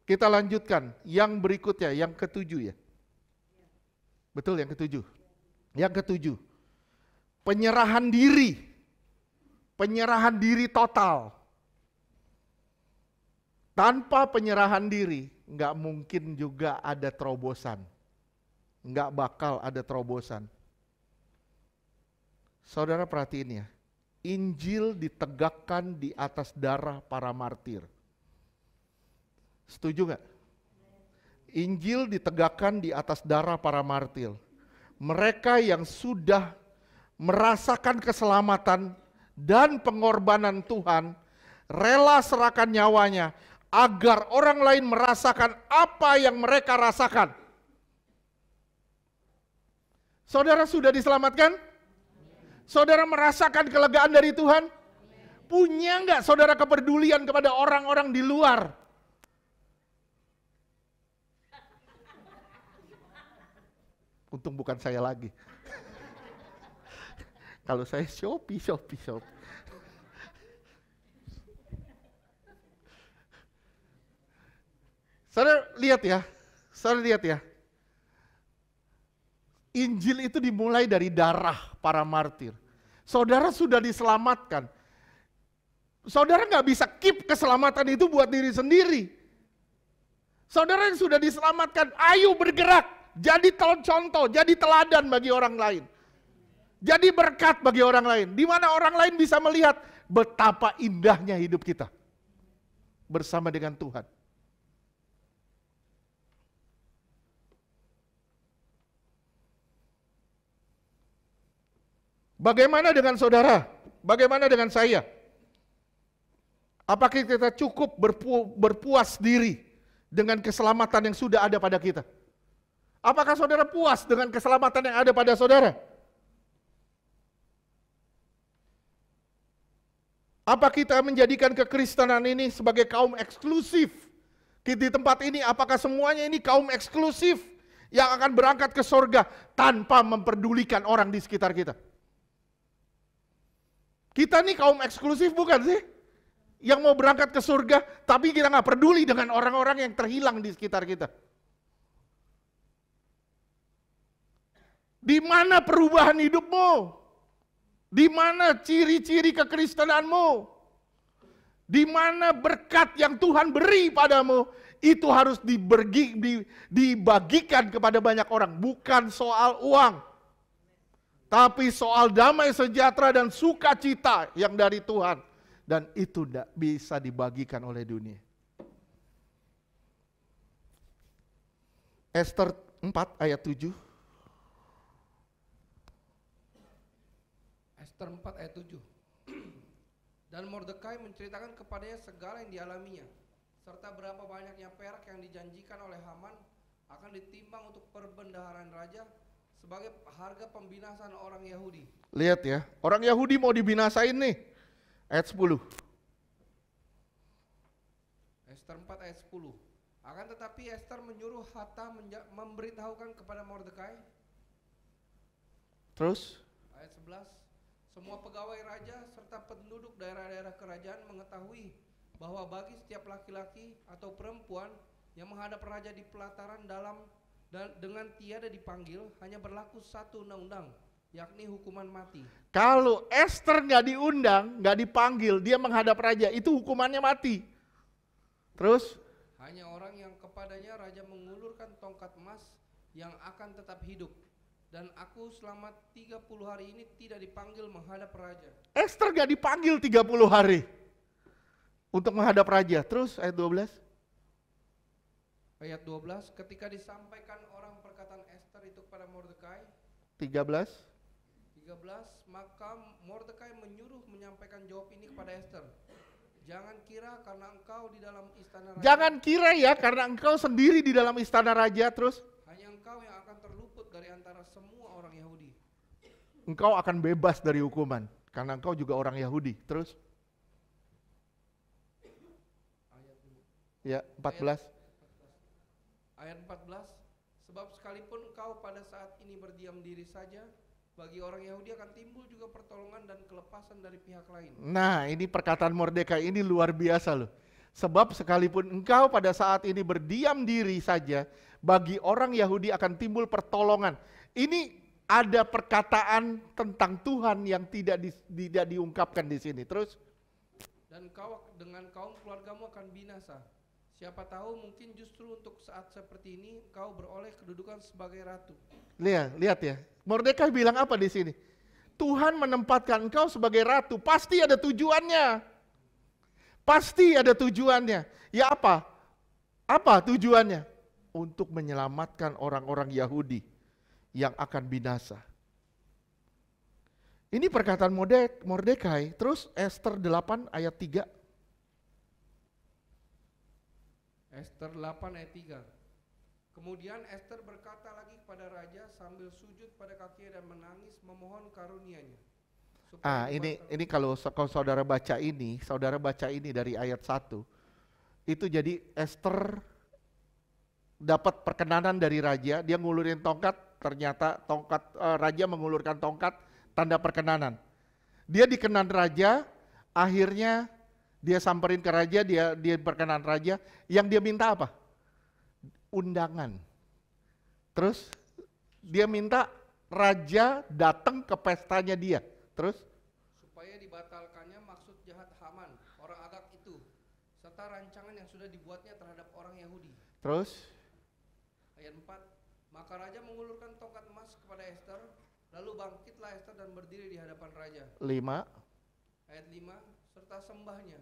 kita lanjutkan. Yang berikutnya, yang ke-7 ya. Betul, yang ke-7. Yang ke-7, penyerahan diri. Penyerahan diri total. Tanpa penyerahan diri, nggak mungkin juga ada terobosan. Nggak bakal ada terobosan. Saudara perhatiin ya, Injil ditegakkan di atas darah para martir. Setuju nggak? Injil ditegakkan di atas darah para martir. Mereka yang sudah merasakan keselamatan dan pengorbanan Tuhan, rela serahkan nyawanya agar orang lain merasakan apa yang mereka rasakan. Saudara sudah diselamatkan? Saudara merasakan kelegaan dari Tuhan? Punya nggak saudara kepedulian kepada orang-orang di luar? Untung bukan saya lagi. Kalau saya Shopee. Saudara lihat ya. Injil itu dimulai dari darah para martir. Saudara sudah diselamatkan. Saudara nggak bisa keep keselamatan itu buat diri sendiri. Saudara yang sudah diselamatkan, ayo bergerak. Jadi contoh, jadi teladan bagi orang lain. Jadi berkat bagi orang lain. Di mana orang lain bisa melihat betapa indahnya hidup kita bersama dengan Tuhan. Bagaimana dengan saudara? Bagaimana dengan saya? Apakah kita cukup berpuas diri dengan keselamatan yang sudah ada pada kita? Apakah saudara puas dengan keselamatan yang ada pada saudara? Apa kita menjadikan kekristenan ini sebagai kaum eksklusif? Di tempat ini apakah semuanya ini kaum eksklusif yang akan berangkat ke surga tanpa memperdulikan orang di sekitar kita? Kita nih kaum eksklusif bukan sih? Yang mau berangkat ke surga, tapi kita nggak peduli dengan orang-orang yang terhilang di sekitar kita. Di mana perubahan hidupmu? Di mana ciri-ciri kekristenanmu? Di mana berkat yang Tuhan beri padamu? Itu harus dibagikan kepada banyak orang. Bukan soal uang. Tapi soal damai sejahtera dan sukacita yang dari Tuhan. Dan itu tidak bisa dibagikan oleh dunia. Ester 4 ayat 7. Ester 4 ayat 7. Dan Mordekai menceritakan kepadanya segala yang dialaminya, serta berapa banyaknya perak yang dijanjikan oleh Haman akan ditimbang untuk perbendaharaan raja sebagai harga pembinasaan orang Yahudi. Lihat ya, orang Yahudi mau dibinasain nih. Ayat 10. Ester 4 ayat 10. Akan tetapi Ester menyuruh Hatta memberitahukan kepada Mordekai. Terus? Ayat 11. Semua pegawai raja serta penduduk daerah-daerah kerajaan mengetahui bahwa bagi setiap laki-laki atau perempuan yang menghadap raja di pelataran dalam dan dengan tiada dipanggil, hanya berlaku satu undang-undang, yakni hukuman mati. Kalau Ester nggak diundang, nggak dipanggil, dia menghadap raja, itu hukumannya mati. Terus? Hanya orang yang kepadanya raja mengulurkan tongkat emas yang akan tetap hidup. Dan aku selama 30 hari ini tidak dipanggil menghadap raja. Ester nggak dipanggil 30 hari untuk menghadap raja. Terus ayat 12. Ayat 12, ketika disampaikan orang perkataan Ester itu kepada Mordekai. 13, maka Mordekai menyuruh menyampaikan jawab ini kepada Ester. Jangan kira karena engkau di dalam istana raja. Jangan kira ya karena engkau sendiri di dalam istana raja. Terus? Hanya engkau yang akan terluput dari antara semua orang Yahudi. Engkau akan bebas dari hukuman karena engkau juga orang Yahudi. Terus? Ya, 14. Ayat 14, sebab sekalipun engkau pada saat ini berdiam diri saja, bagi orang Yahudi akan timbul juga pertolongan dan kelepasan dari pihak lain. Nah, ini perkataan Mordekai ini luar biasa loh. Sebab sekalipun engkau pada saat ini berdiam diri saja, bagi orang Yahudi akan timbul pertolongan. Ini ada perkataan tentang Tuhan yang tidak diungkapkan di sini. Terus? Dan kau dengan kaum keluargamu akan binasa. Siapa tahu mungkin justru untuk saat seperti ini kau beroleh kedudukan sebagai ratu. Lihat ya. Mordekai bilang apa di sini? Tuhan menempatkan engkau sebagai ratu, pasti ada tujuannya. Pasti ada tujuannya. Ya apa? Apa tujuannya? Untuk menyelamatkan orang-orang Yahudi yang akan binasa. Ini perkataan Mordekai. Terus Ester 8 ayat 3. Ester 8 ayat 3. Kemudian Esther berkata lagi kepada raja sambil sujud pada kakinya dan menangis memohon karunia-Nya. Ini kalau saudara baca ini dari ayat 1, itu jadi Esther dapat perkenanan dari raja, dia ngulurin tongkat, ternyata raja mengulurkan tongkat, tanda perkenanan. Dia dikenan raja, akhirnya dia samperin ke raja, dia perkenan raja, yang dia minta apa? Undangan. Terus dia minta raja datang ke pestanya dia. Terus? Supaya dibatalkannya maksud jahat Haman, orang Agag itu, serta rancangan yang sudah dibuatnya terhadap orang Yahudi. Terus? Ayat 4, maka raja mengulurkan tongkat emas kepada Esther, lalu bangkitlah Esther dan berdiri di hadapan raja. 5. Ayat 5, serta sembahnya,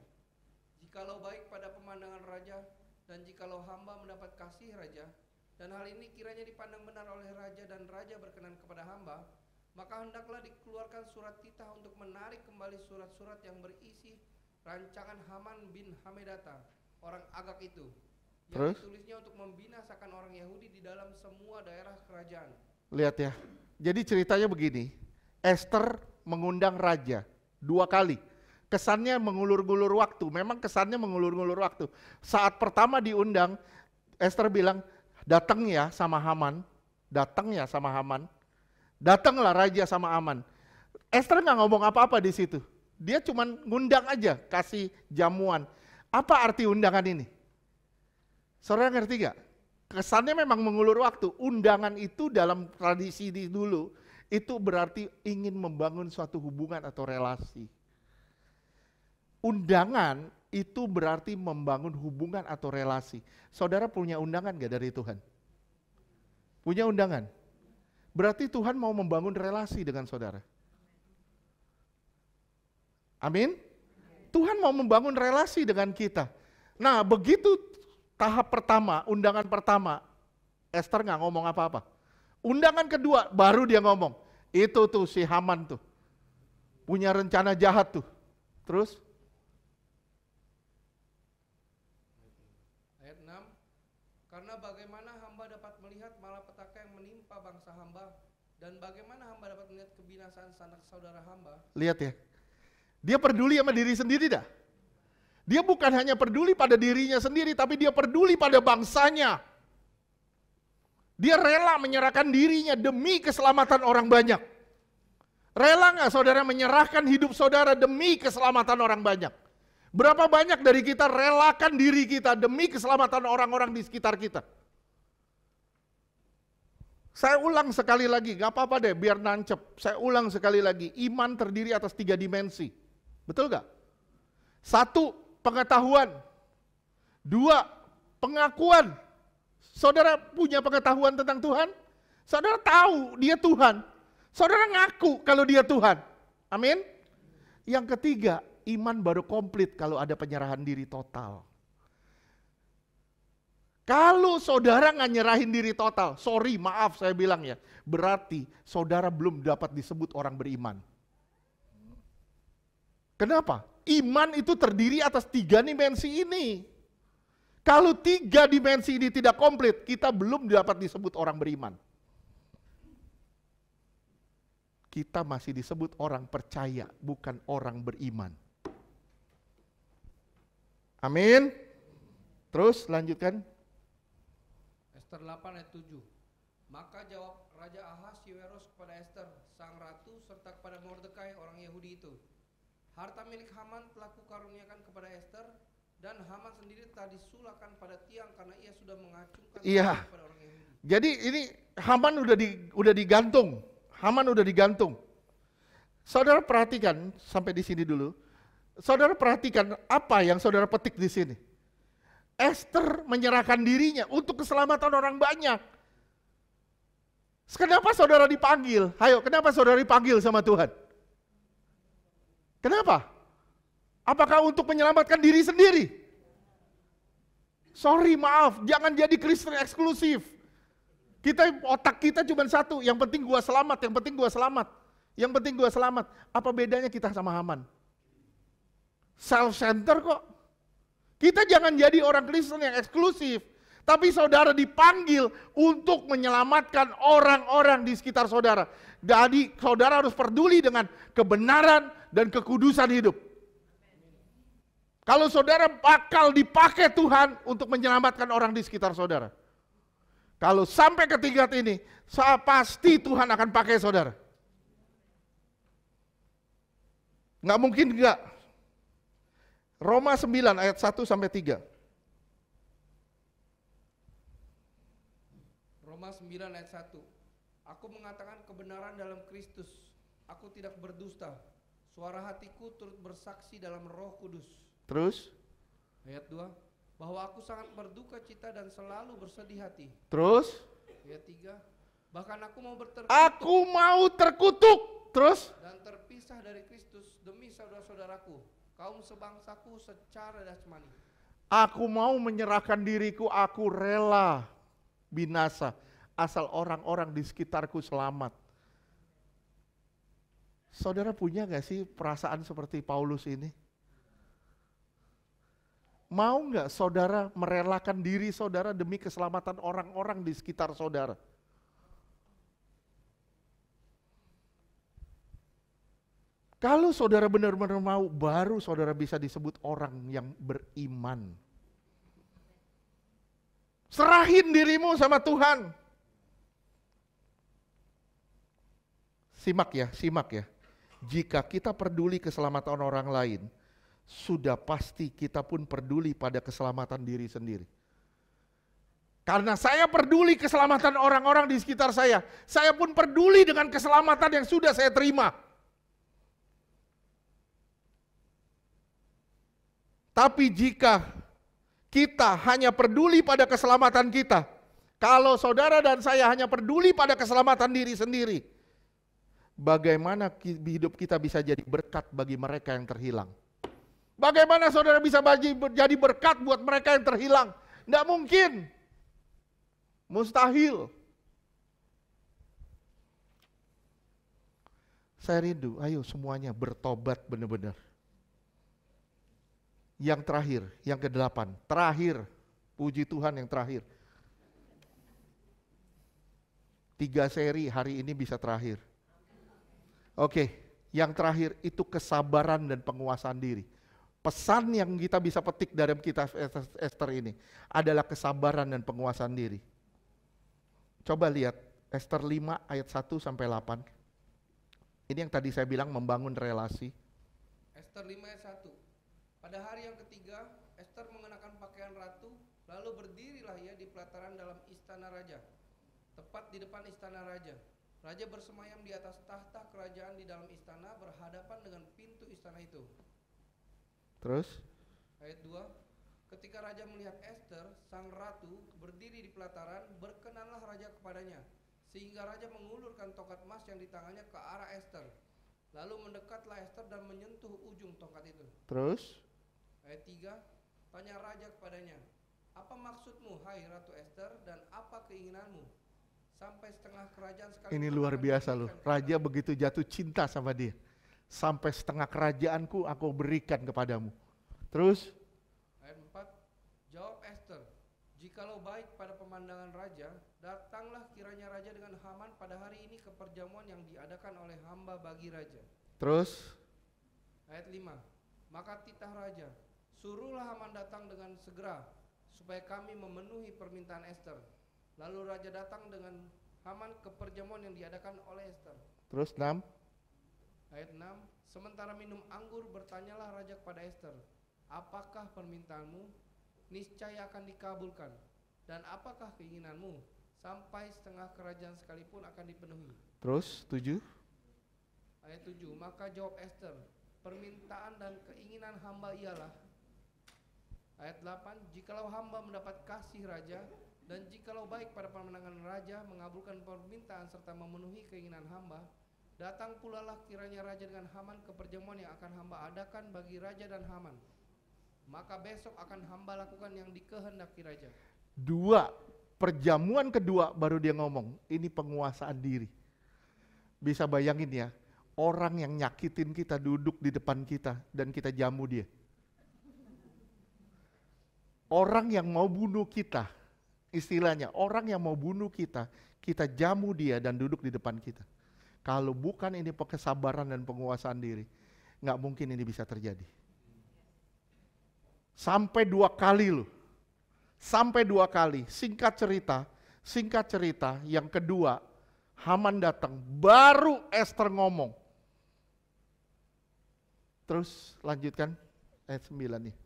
jikalau baik pada pemandangan raja, dan jikalau hamba mendapat kasih raja, dan hal ini kiranya dipandang benar oleh raja dan raja berkenan kepada hamba, maka hendaklah dikeluarkan surat titah untuk menarik kembali surat-surat yang berisi rancangan Haman bin Hamedata, orang Agag itu, yang ditulisnya untuk membinasakan orang Yahudi di dalam semua daerah kerajaan. Lihat ya, jadi ceritanya begini, Esther mengundang raja 2 kali. Kesannya mengulur-ngulur waktu, memang kesannya mengulur-ngulur waktu. Saat pertama diundang, Esther bilang, datang ya sama Haman, datanglah raja sama Haman. Esther nggak ngomong apa-apa di situ, dia cuma ngundang aja, kasih jamuan. Apa arti undangan ini? Saudara ngerti gak? Kesannya memang mengulur waktu. Undangan itu dalam tradisi di dulu, itu berarti ingin membangun suatu hubungan atau relasi. Undangan itu berarti membangun hubungan atau relasi. Saudara punya undangan gak dari Tuhan? Punya undangan? Berarti Tuhan mau membangun relasi dengan saudara. Amin? Tuhan mau membangun relasi dengan kita. Nah, begitu tahap pertama, undangan pertama, Esther gak ngomong apa-apa. Undangan kedua, baru dia ngomong. Itu tuh si Haman tuh, punya rencana jahat tuh. Terus? Ayat 6, karena bagaimana hamba dapat melihat malapetaka yang menimpa bangsa hamba, dan bagaimana hamba dapat melihat kebinasaan sanak saudara hamba. Lihat ya, dia peduli sama diri sendiri dah. Dia bukan hanya peduli pada dirinya sendiri, tapi dia peduli pada bangsanya. Dia rela menyerahkan dirinya demi keselamatan orang banyak. Rela nggak saudara menyerahkan hidup saudara demi keselamatan orang banyak? Berapa banyak dari kita relakan diri kita demi keselamatan orang-orang di sekitar kita? Saya ulang sekali lagi, gak apa-apa deh biar nancep. Saya ulang sekali lagi, iman terdiri atas 3 dimensi. Betul gak? 1, pengetahuan. 2, pengakuan. Saudara punya pengetahuan tentang Tuhan? Saudara tahu dia Tuhan. Saudara ngaku kalau dia Tuhan. Amin? Yang ketiga, iman baru komplit kalau ada penyerahan diri total. Kalau saudara nggak nyerahin diri total, sorry, maaf saya bilang ya, berarti saudara belum dapat disebut orang beriman. Kenapa? Iman itu terdiri atas 3 dimensi ini. Kalau 3 dimensi ini tidak komplit, kita belum dapat disebut orang beriman. Kita masih disebut orang percaya, bukan orang beriman. Amin. Terus lanjutkan. Esther 8 ayat 7. Maka jawab Raja Ahasveros kepada Esther, sang ratu, serta kepada Mordekai orang Yahudi itu. Harta milik Haman telah kukaruniakan kepada Esther, dan Haman sendiri telah disulahkan pada tiang karena ia sudah mengacungkan kepada orang Yahudi. Jadi ini Haman udah digantung. Haman udah digantung. Saudara perhatikan sampai di sini dulu. Saudara perhatikan apa yang saudara petik di sini. Esther menyerahkan dirinya untuk keselamatan orang banyak. Kenapa saudara dipanggil? Ayo, kenapa saudara dipanggil sama Tuhan? Kenapa? Apakah untuk menyelamatkan diri sendiri? Sorry, maaf, jangan jadi Kristen eksklusif. Otak kita cuma satu, yang penting gua selamat, yang penting gua selamat. Yang penting gua selamat. Apa bedanya kita sama Haman? Self-center kok. Kita jangan jadi orang Kristen yang eksklusif. Tapi saudara dipanggil untuk menyelamatkan orang-orang di sekitar saudara. Jadi saudara harus peduli dengan kebenaran dan kekudusan hidup. Kalau saudara bakal dipakai Tuhan untuk menyelamatkan orang di sekitar saudara. Kalau sampai ke tingkat ini, pasti Tuhan akan pakai saudara. Nggak mungkin enggak. Roma 9 ayat 1 sampai 3. Roma 9 ayat 1. Aku mengatakan kebenaran dalam Kristus. Aku tidak berdusta. Suara hatiku turut bersaksi dalam Roh Kudus. Terus? Ayat 2. Bahwa aku sangat berduka cita dan selalu bersedih hati. Terus? Ayat 3. Bahkan aku mau Aku mau terkutuk. Terus? dan terpisah dari Kristus demi saudara-saudaraku, kaum sebangsaku secara jasmani. Aku mau menyerahkan diriku, aku rela binasa. Asal orang-orang di sekitarku selamat. Saudara punya gak sih perasaan seperti Paulus ini? Mau gak saudara merelakan diri saudara demi keselamatan orang-orang di sekitar saudara? Kalau saudara benar-benar mau, baru saudara bisa disebut orang yang beriman. Serahin dirimu sama Tuhan. Simak ya. Jika kita peduli keselamatan orang lain, sudah pasti kita pun peduli pada keselamatan diri sendiri. Karena saya peduli keselamatan orang-orang di sekitar saya pun peduli dengan keselamatan yang sudah saya terima. Tapi jika kita hanya peduli pada keselamatan kita, kalau saudara dan saya hanya peduli pada keselamatan diri sendiri, bagaimana hidup kita bisa jadi berkat bagi mereka yang terhilang? Bagaimana saudara bisa jadi berkat buat mereka yang terhilang? Tidak mungkin. Mustahil. Saya rindu, ayo semuanya bertobat benar-benar. Yang terakhir, yang ke-8. Terakhir, puji Tuhan yang terakhir. 3 seri hari ini bisa terakhir. Oke, yang terakhir itu kesabaran dan penguasaan diri. Pesan yang kita bisa petik dari kitab Esther ini adalah kesabaran dan penguasaan diri. Coba lihat Esther 5 ayat 1 sampai 8. Ini yang tadi saya bilang membangun relasi. Esther 5 ayat 1. Pada hari yang ketiga, Esther mengenakan pakaian ratu, lalu berdirilah ia di pelataran dalam istana raja, tepat di depan istana raja. Raja bersemayam di atas tahta kerajaan di dalam istana berhadapan dengan pintu istana itu. Terus? Ayat 2. Ketika raja melihat Esther, sang ratu, berdiri di pelataran, berkenanlah raja kepadanya, sehingga raja mengulurkan tongkat emas yang di tangannya ke arah Esther. Lalu mendekatlah Esther dan menyentuh ujung tongkat itu. Terus? Ayat 3. Tanya raja kepadanya, apa maksudmu hai Ratu Esther dan apa keinginanmu? Sampai setengah kerajaan sekali. Ini luar biasa loh. Raja begitu jatuh cinta sama dia. Sampai setengah kerajaanku aku berikan kepadamu. Terus? Ayat 4. Jawab Esther, jikalau baik pada pemandangan raja, datanglah kiranya raja dengan Haman pada hari ini ke perjamuan yang diadakan oleh hamba bagi raja. Terus? Ayat 5. Maka titah raja, suruhlah Haman datang dengan segera, supaya kami memenuhi permintaan Esther. Lalu raja datang dengan Haman ke perjamuan yang diadakan oleh Esther. Terus 6. Ayat 6. Sementara minum anggur bertanyalah raja kepada Esther, apakah permintaanmu? Niscaya akan dikabulkan. Dan apakah keinginanmu? Sampai setengah kerajaan sekalipun akan dipenuhi. Terus 7. Ayat 7. Maka jawab Esther, permintaan dan keinginan hamba ialah. Ayat 8. Jikalau hamba mendapat kasih raja, dan jikalau baik pada pandangan raja mengabulkan permintaan serta memenuhi keinginan hamba, datang pula lah kiranya raja dengan Haman ke perjamuan yang akan hamba adakan bagi raja dan Haman. Maka besok akan hamba lakukan yang dikehendaki raja. 2. Perjamuan kedua baru dia ngomong, ini penguasaan diri. Bisa bayangin ya, orang yang nyakitin kita duduk di depan kita dan kita jamu dia. Orang yang mau bunuh kita, Istilahnya orang yang mau bunuh kita, kita jamu dia dan duduk di depan kita. Kalau bukan ini kesabaran dan penguasaan diri, nggak mungkin ini bisa terjadi. Sampai 2 kali loh. Sampai 2 kali. Singkat cerita, yang kedua, Haman datang, baru Esther ngomong. Terus lanjutkan ayat 9 nih.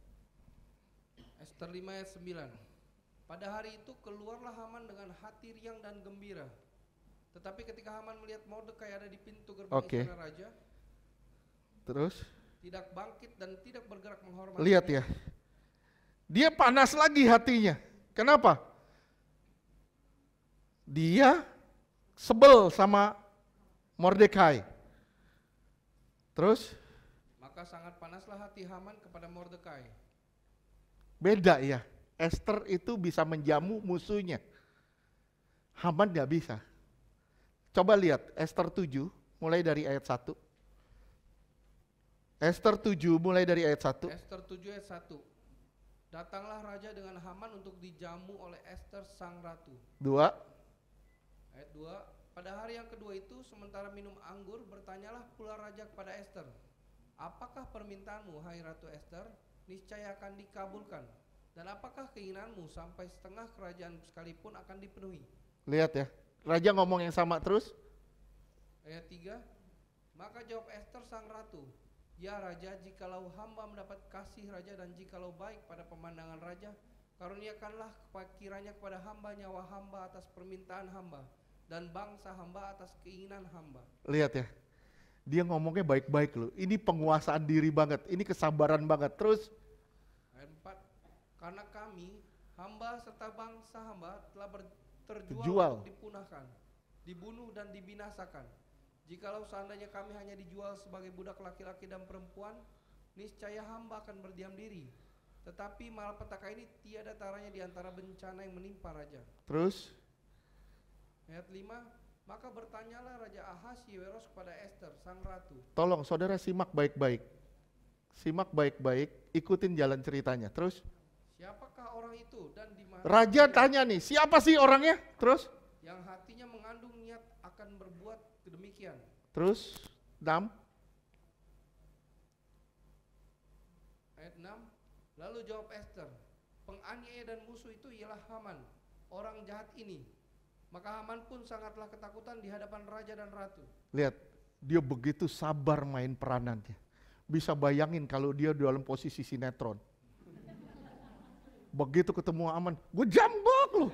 Esther 5 ayat 9. Pada hari itu keluarlah Haman dengan hati riang dan gembira. Tetapi ketika Haman melihat Mordekai ada di pintu gerbang istana raja, terus tidak bangkit dan tidak bergerak menghormati. Lihat ya, dia panas lagi hatinya. Kenapa? Dia sebel sama Mordekai. Terus? Maka sangat panaslah hati Haman kepada Mordekai. Beda ya, Esther itu bisa menjamu musuhnya. Haman gak bisa. Coba lihat Esther 7 mulai dari ayat 1. Esther 7 mulai dari ayat 1. Esther 7 ayat 1. Datanglah raja dengan Haman untuk dijamu oleh Esther sang ratu. 2. Ayat 2. Pada hari yang kedua itu sementara minum anggur bertanyalah pula raja kepada Esther. Apakah permintaanmu hai Ratu Esther? Niscaya akan dikabulkan. Dan apakah keinginanmu sampai setengah kerajaan sekalipun akan dipenuhi? Lihat ya, raja ngomong yang sama terus. Ayat 3. Maka jawab Esther sang ratu, ya raja, jikalau hamba mendapat kasih raja dan jikalau baik pada pemandangan raja, karuniakanlah kiranya kepada hamba nyawa hamba atas permintaan hamba dan bangsa hamba atas keinginan hamba. Lihat ya, dia ngomongnya baik-baik loh. Ini penguasaan diri banget, ini kesabaran banget. Terus ayat 4. Karena kami hamba serta bangsa hamba telah Terjual. terjual untuk dipunahkan, dibunuh dan dibinasakan. Jikalau seandainya kami hanya dijual sebagai budak laki-laki dan perempuan, niscaya hamba akan berdiam diri. Tetapi malapetaka ini tiada taranya di antara bencana yang menimpa raja. Terus Ayat 5. Maka bertanyalah Raja Ahasveros kepada Esther sang ratu. tolong saudara simak baik-baik. Simak baik-baik, ikutin jalan ceritanya. Terus Siapakah orang itu dan di mana? raja tanya nih, siapa sih orangnya? Terus Yang hatinya mengandung niat akan berbuat demikian. Terus 6. Ayat 6. Lalu jawab Esther, penganiaya dan musuh itu ialah Haman, orang jahat ini. Maka Haman pun sangatlah ketakutan di hadapan raja dan ratu. Lihat, dia begitu sabar main peranannya. Bisa bayangin kalau dia dalam posisi sinetron. Begitu ketemu Haman, gue jambak lu.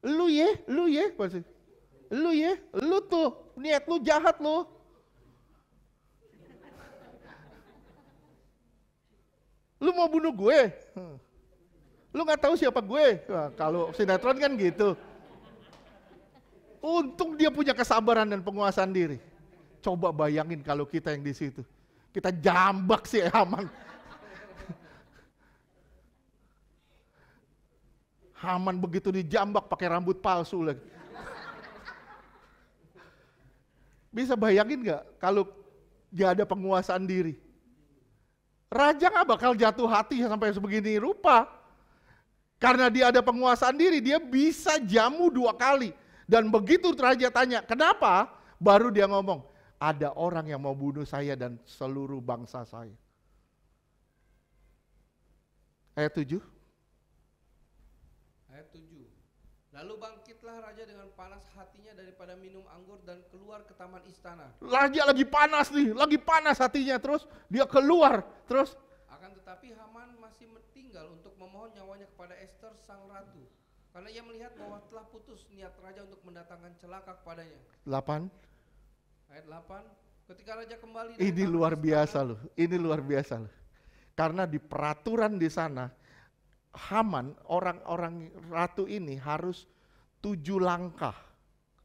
Lu pasti. Lu tuh, niat lu jahat lu. Lu mau bunuh gue? Lu gak tahu siapa gue? Nah, kalau sinetron kan gitu. Untung dia punya kesabaran dan penguasaan diri. Coba bayangin kalau kita yang di situ. Kita jambak si Haman. Haman begitu dijambak pakai rambut palsu lagi. Bisa bayangin gak kalau dia ada penguasaan diri? Raja gak bakal jatuh hati sampai sebegini rupa. Karena dia ada penguasaan diri, dia bisa jamu 2 kali. Dan begitu raja tanya, kenapa? Baru dia ngomong, ada orang yang mau bunuh saya dan seluruh bangsa saya. Ayat 7. Ayat 7. Lalu bangkitlah raja dengan panas hatinya daripada minum anggur dan keluar ke taman istana. Raja lagi panas nih, lagi panas hatinya, terus dia keluar, terus Akan tetapi Haman masih tinggal untuk memohon nyawanya kepada Esther sang ratu, karena ia melihat bahwa telah putus niat raja untuk mendatangkan celaka kepadanya. 8. Ayat 8. Ketika raja kembali dari Ini taman luar istana, biasa loh, ini luar biasa loh. Karena di peraturan di sana, Haman, orang-orang ratu ini harus 7 langkah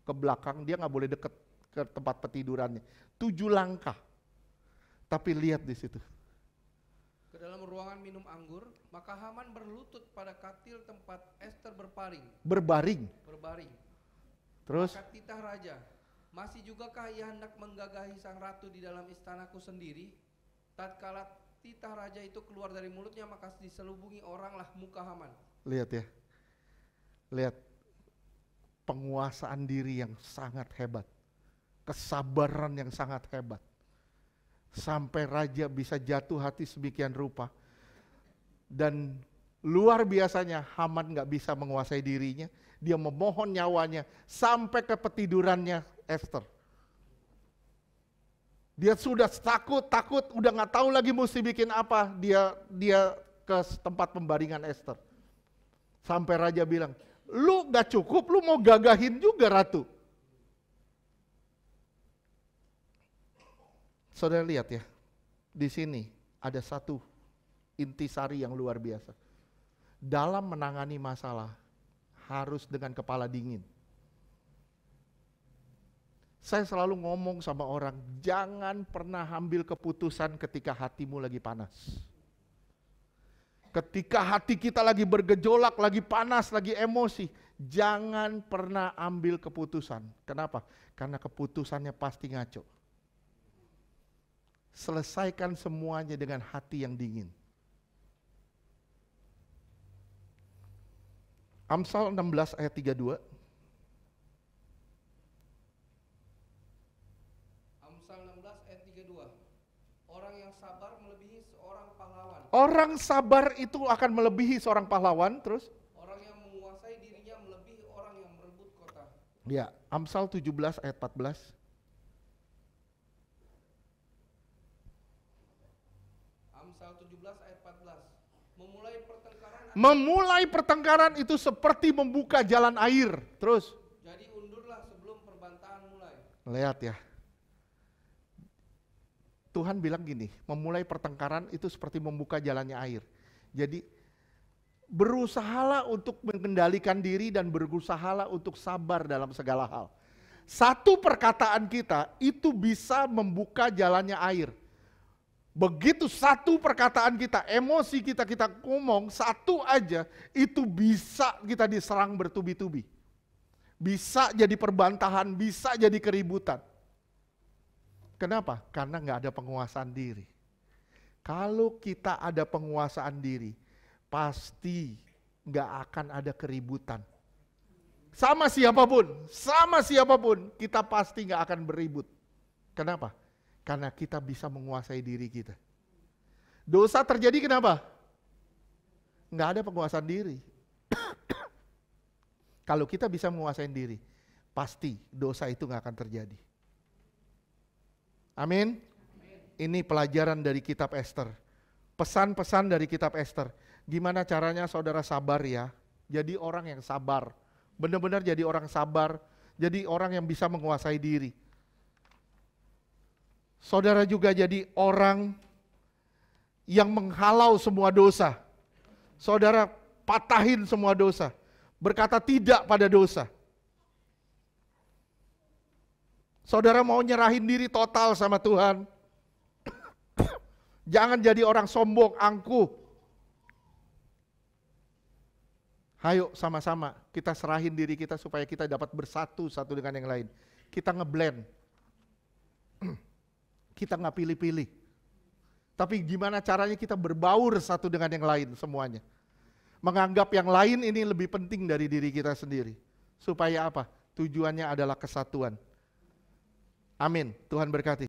ke belakang, dia nggak boleh deket ke tempat petidurannya. 7 langkah. Tapi lihat di situ. ke dalam ruangan minum anggur, maka Haman berlutut pada katil tempat Esther berbaring. Berbaring. Terus Maka titah raja, masih jugakah ia hendak menggagahi sang ratu di dalam istanaku sendiri? Tatkala titah raja itu keluar dari mulutnya, maka diselubungi oranglah muka Haman. Lihat ya. Lihat. Penguasaan diri yang sangat hebat. Kesabaran yang sangat hebat. Sampai raja bisa jatuh hati sedemikian rupa. Dan luar biasanya Haman gak bisa menguasai dirinya. Dia memohon nyawanya sampai ke petidurannya Esther. Dia sudah takut, udah gak tahu lagi mesti bikin apa. Dia ke tempat pembaringan Esther. Sampai raja bilang, lu gak cukup, lu mau gagahin juga ratu. Saudara lihat ya, di sini ada satu intisari yang luar biasa. Dalam menangani masalah, harus dengan kepala dingin. Saya selalu ngomong sama orang, jangan pernah ambil keputusan ketika hatimu lagi panas. Ketika hati kita lagi bergejolak, lagi panas, lagi emosi, jangan pernah ambil keputusan. Kenapa? Karena keputusannya pasti ngaco. Selesaikan semuanya dengan hati yang dingin. Amsal 16 ayat 32. Amsal 16 ayat 32. Orang yang sabar melebihi seorang pahlawan. Orang sabar itu akan melebihi seorang pahlawan, terus? Orang yang menguasai dirinya melebihi orang yang merebut kota. Ya, Amsal 17 ayat 14. Amsal 17 ayat 14. Memulai pertengkaran itu seperti membuka jalan air. Terus? Jadi undurlah sebelum perbantahan mulai. Lihat ya. Tuhan bilang gini, memulai pertengkaran itu seperti membuka jalannya air. Jadi berusahalah untuk mengendalikan diri dan berusahalah untuk sabar dalam segala hal. Satu perkataan kita itu bisa membuka jalannya air. Begitu satu perkataan kita, emosi kita ngomong, satu aja itu bisa kita diserang bertubi-tubi. Bisa jadi perbantahan, bisa jadi keributan. Kenapa? Karena nggak ada penguasaan diri. Kalau kita ada penguasaan diri, pasti nggak akan ada keributan. Sama siapapun, kita pasti nggak akan beribut. Kenapa? Karena kita bisa menguasai diri kita. Dosa terjadi kenapa? Nggak ada penguasaan diri. Kalau kita bisa menguasai diri, pasti dosa itu nggak akan terjadi. Amin. Ini pelajaran dari kitab Esther. Pesan-pesan dari kitab Esther. Gimana caranya saudara sabar ya? Jadi orang yang sabar. Benar-benar jadi orang sabar. Jadi orang yang bisa menguasai diri. Saudara juga jadi orang yang menghalau semua dosa. Saudara patahin semua dosa. Berkata tidak pada dosa. Saudara mau nyerahin diri total sama Tuhan. Jangan jadi orang sombong, angkuh. Ayo sama-sama kita serahin diri kita supaya kita dapat bersatu satu dengan yang lain. Kita ngeblend. Kita nggak pilih-pilih. Tapi gimana caranya kita berbaur satu dengan yang lain semuanya. Menganggap yang lain ini lebih penting dari diri kita sendiri. Supaya apa? Tujuannya adalah kesatuan. Amin. Tuhan berkati.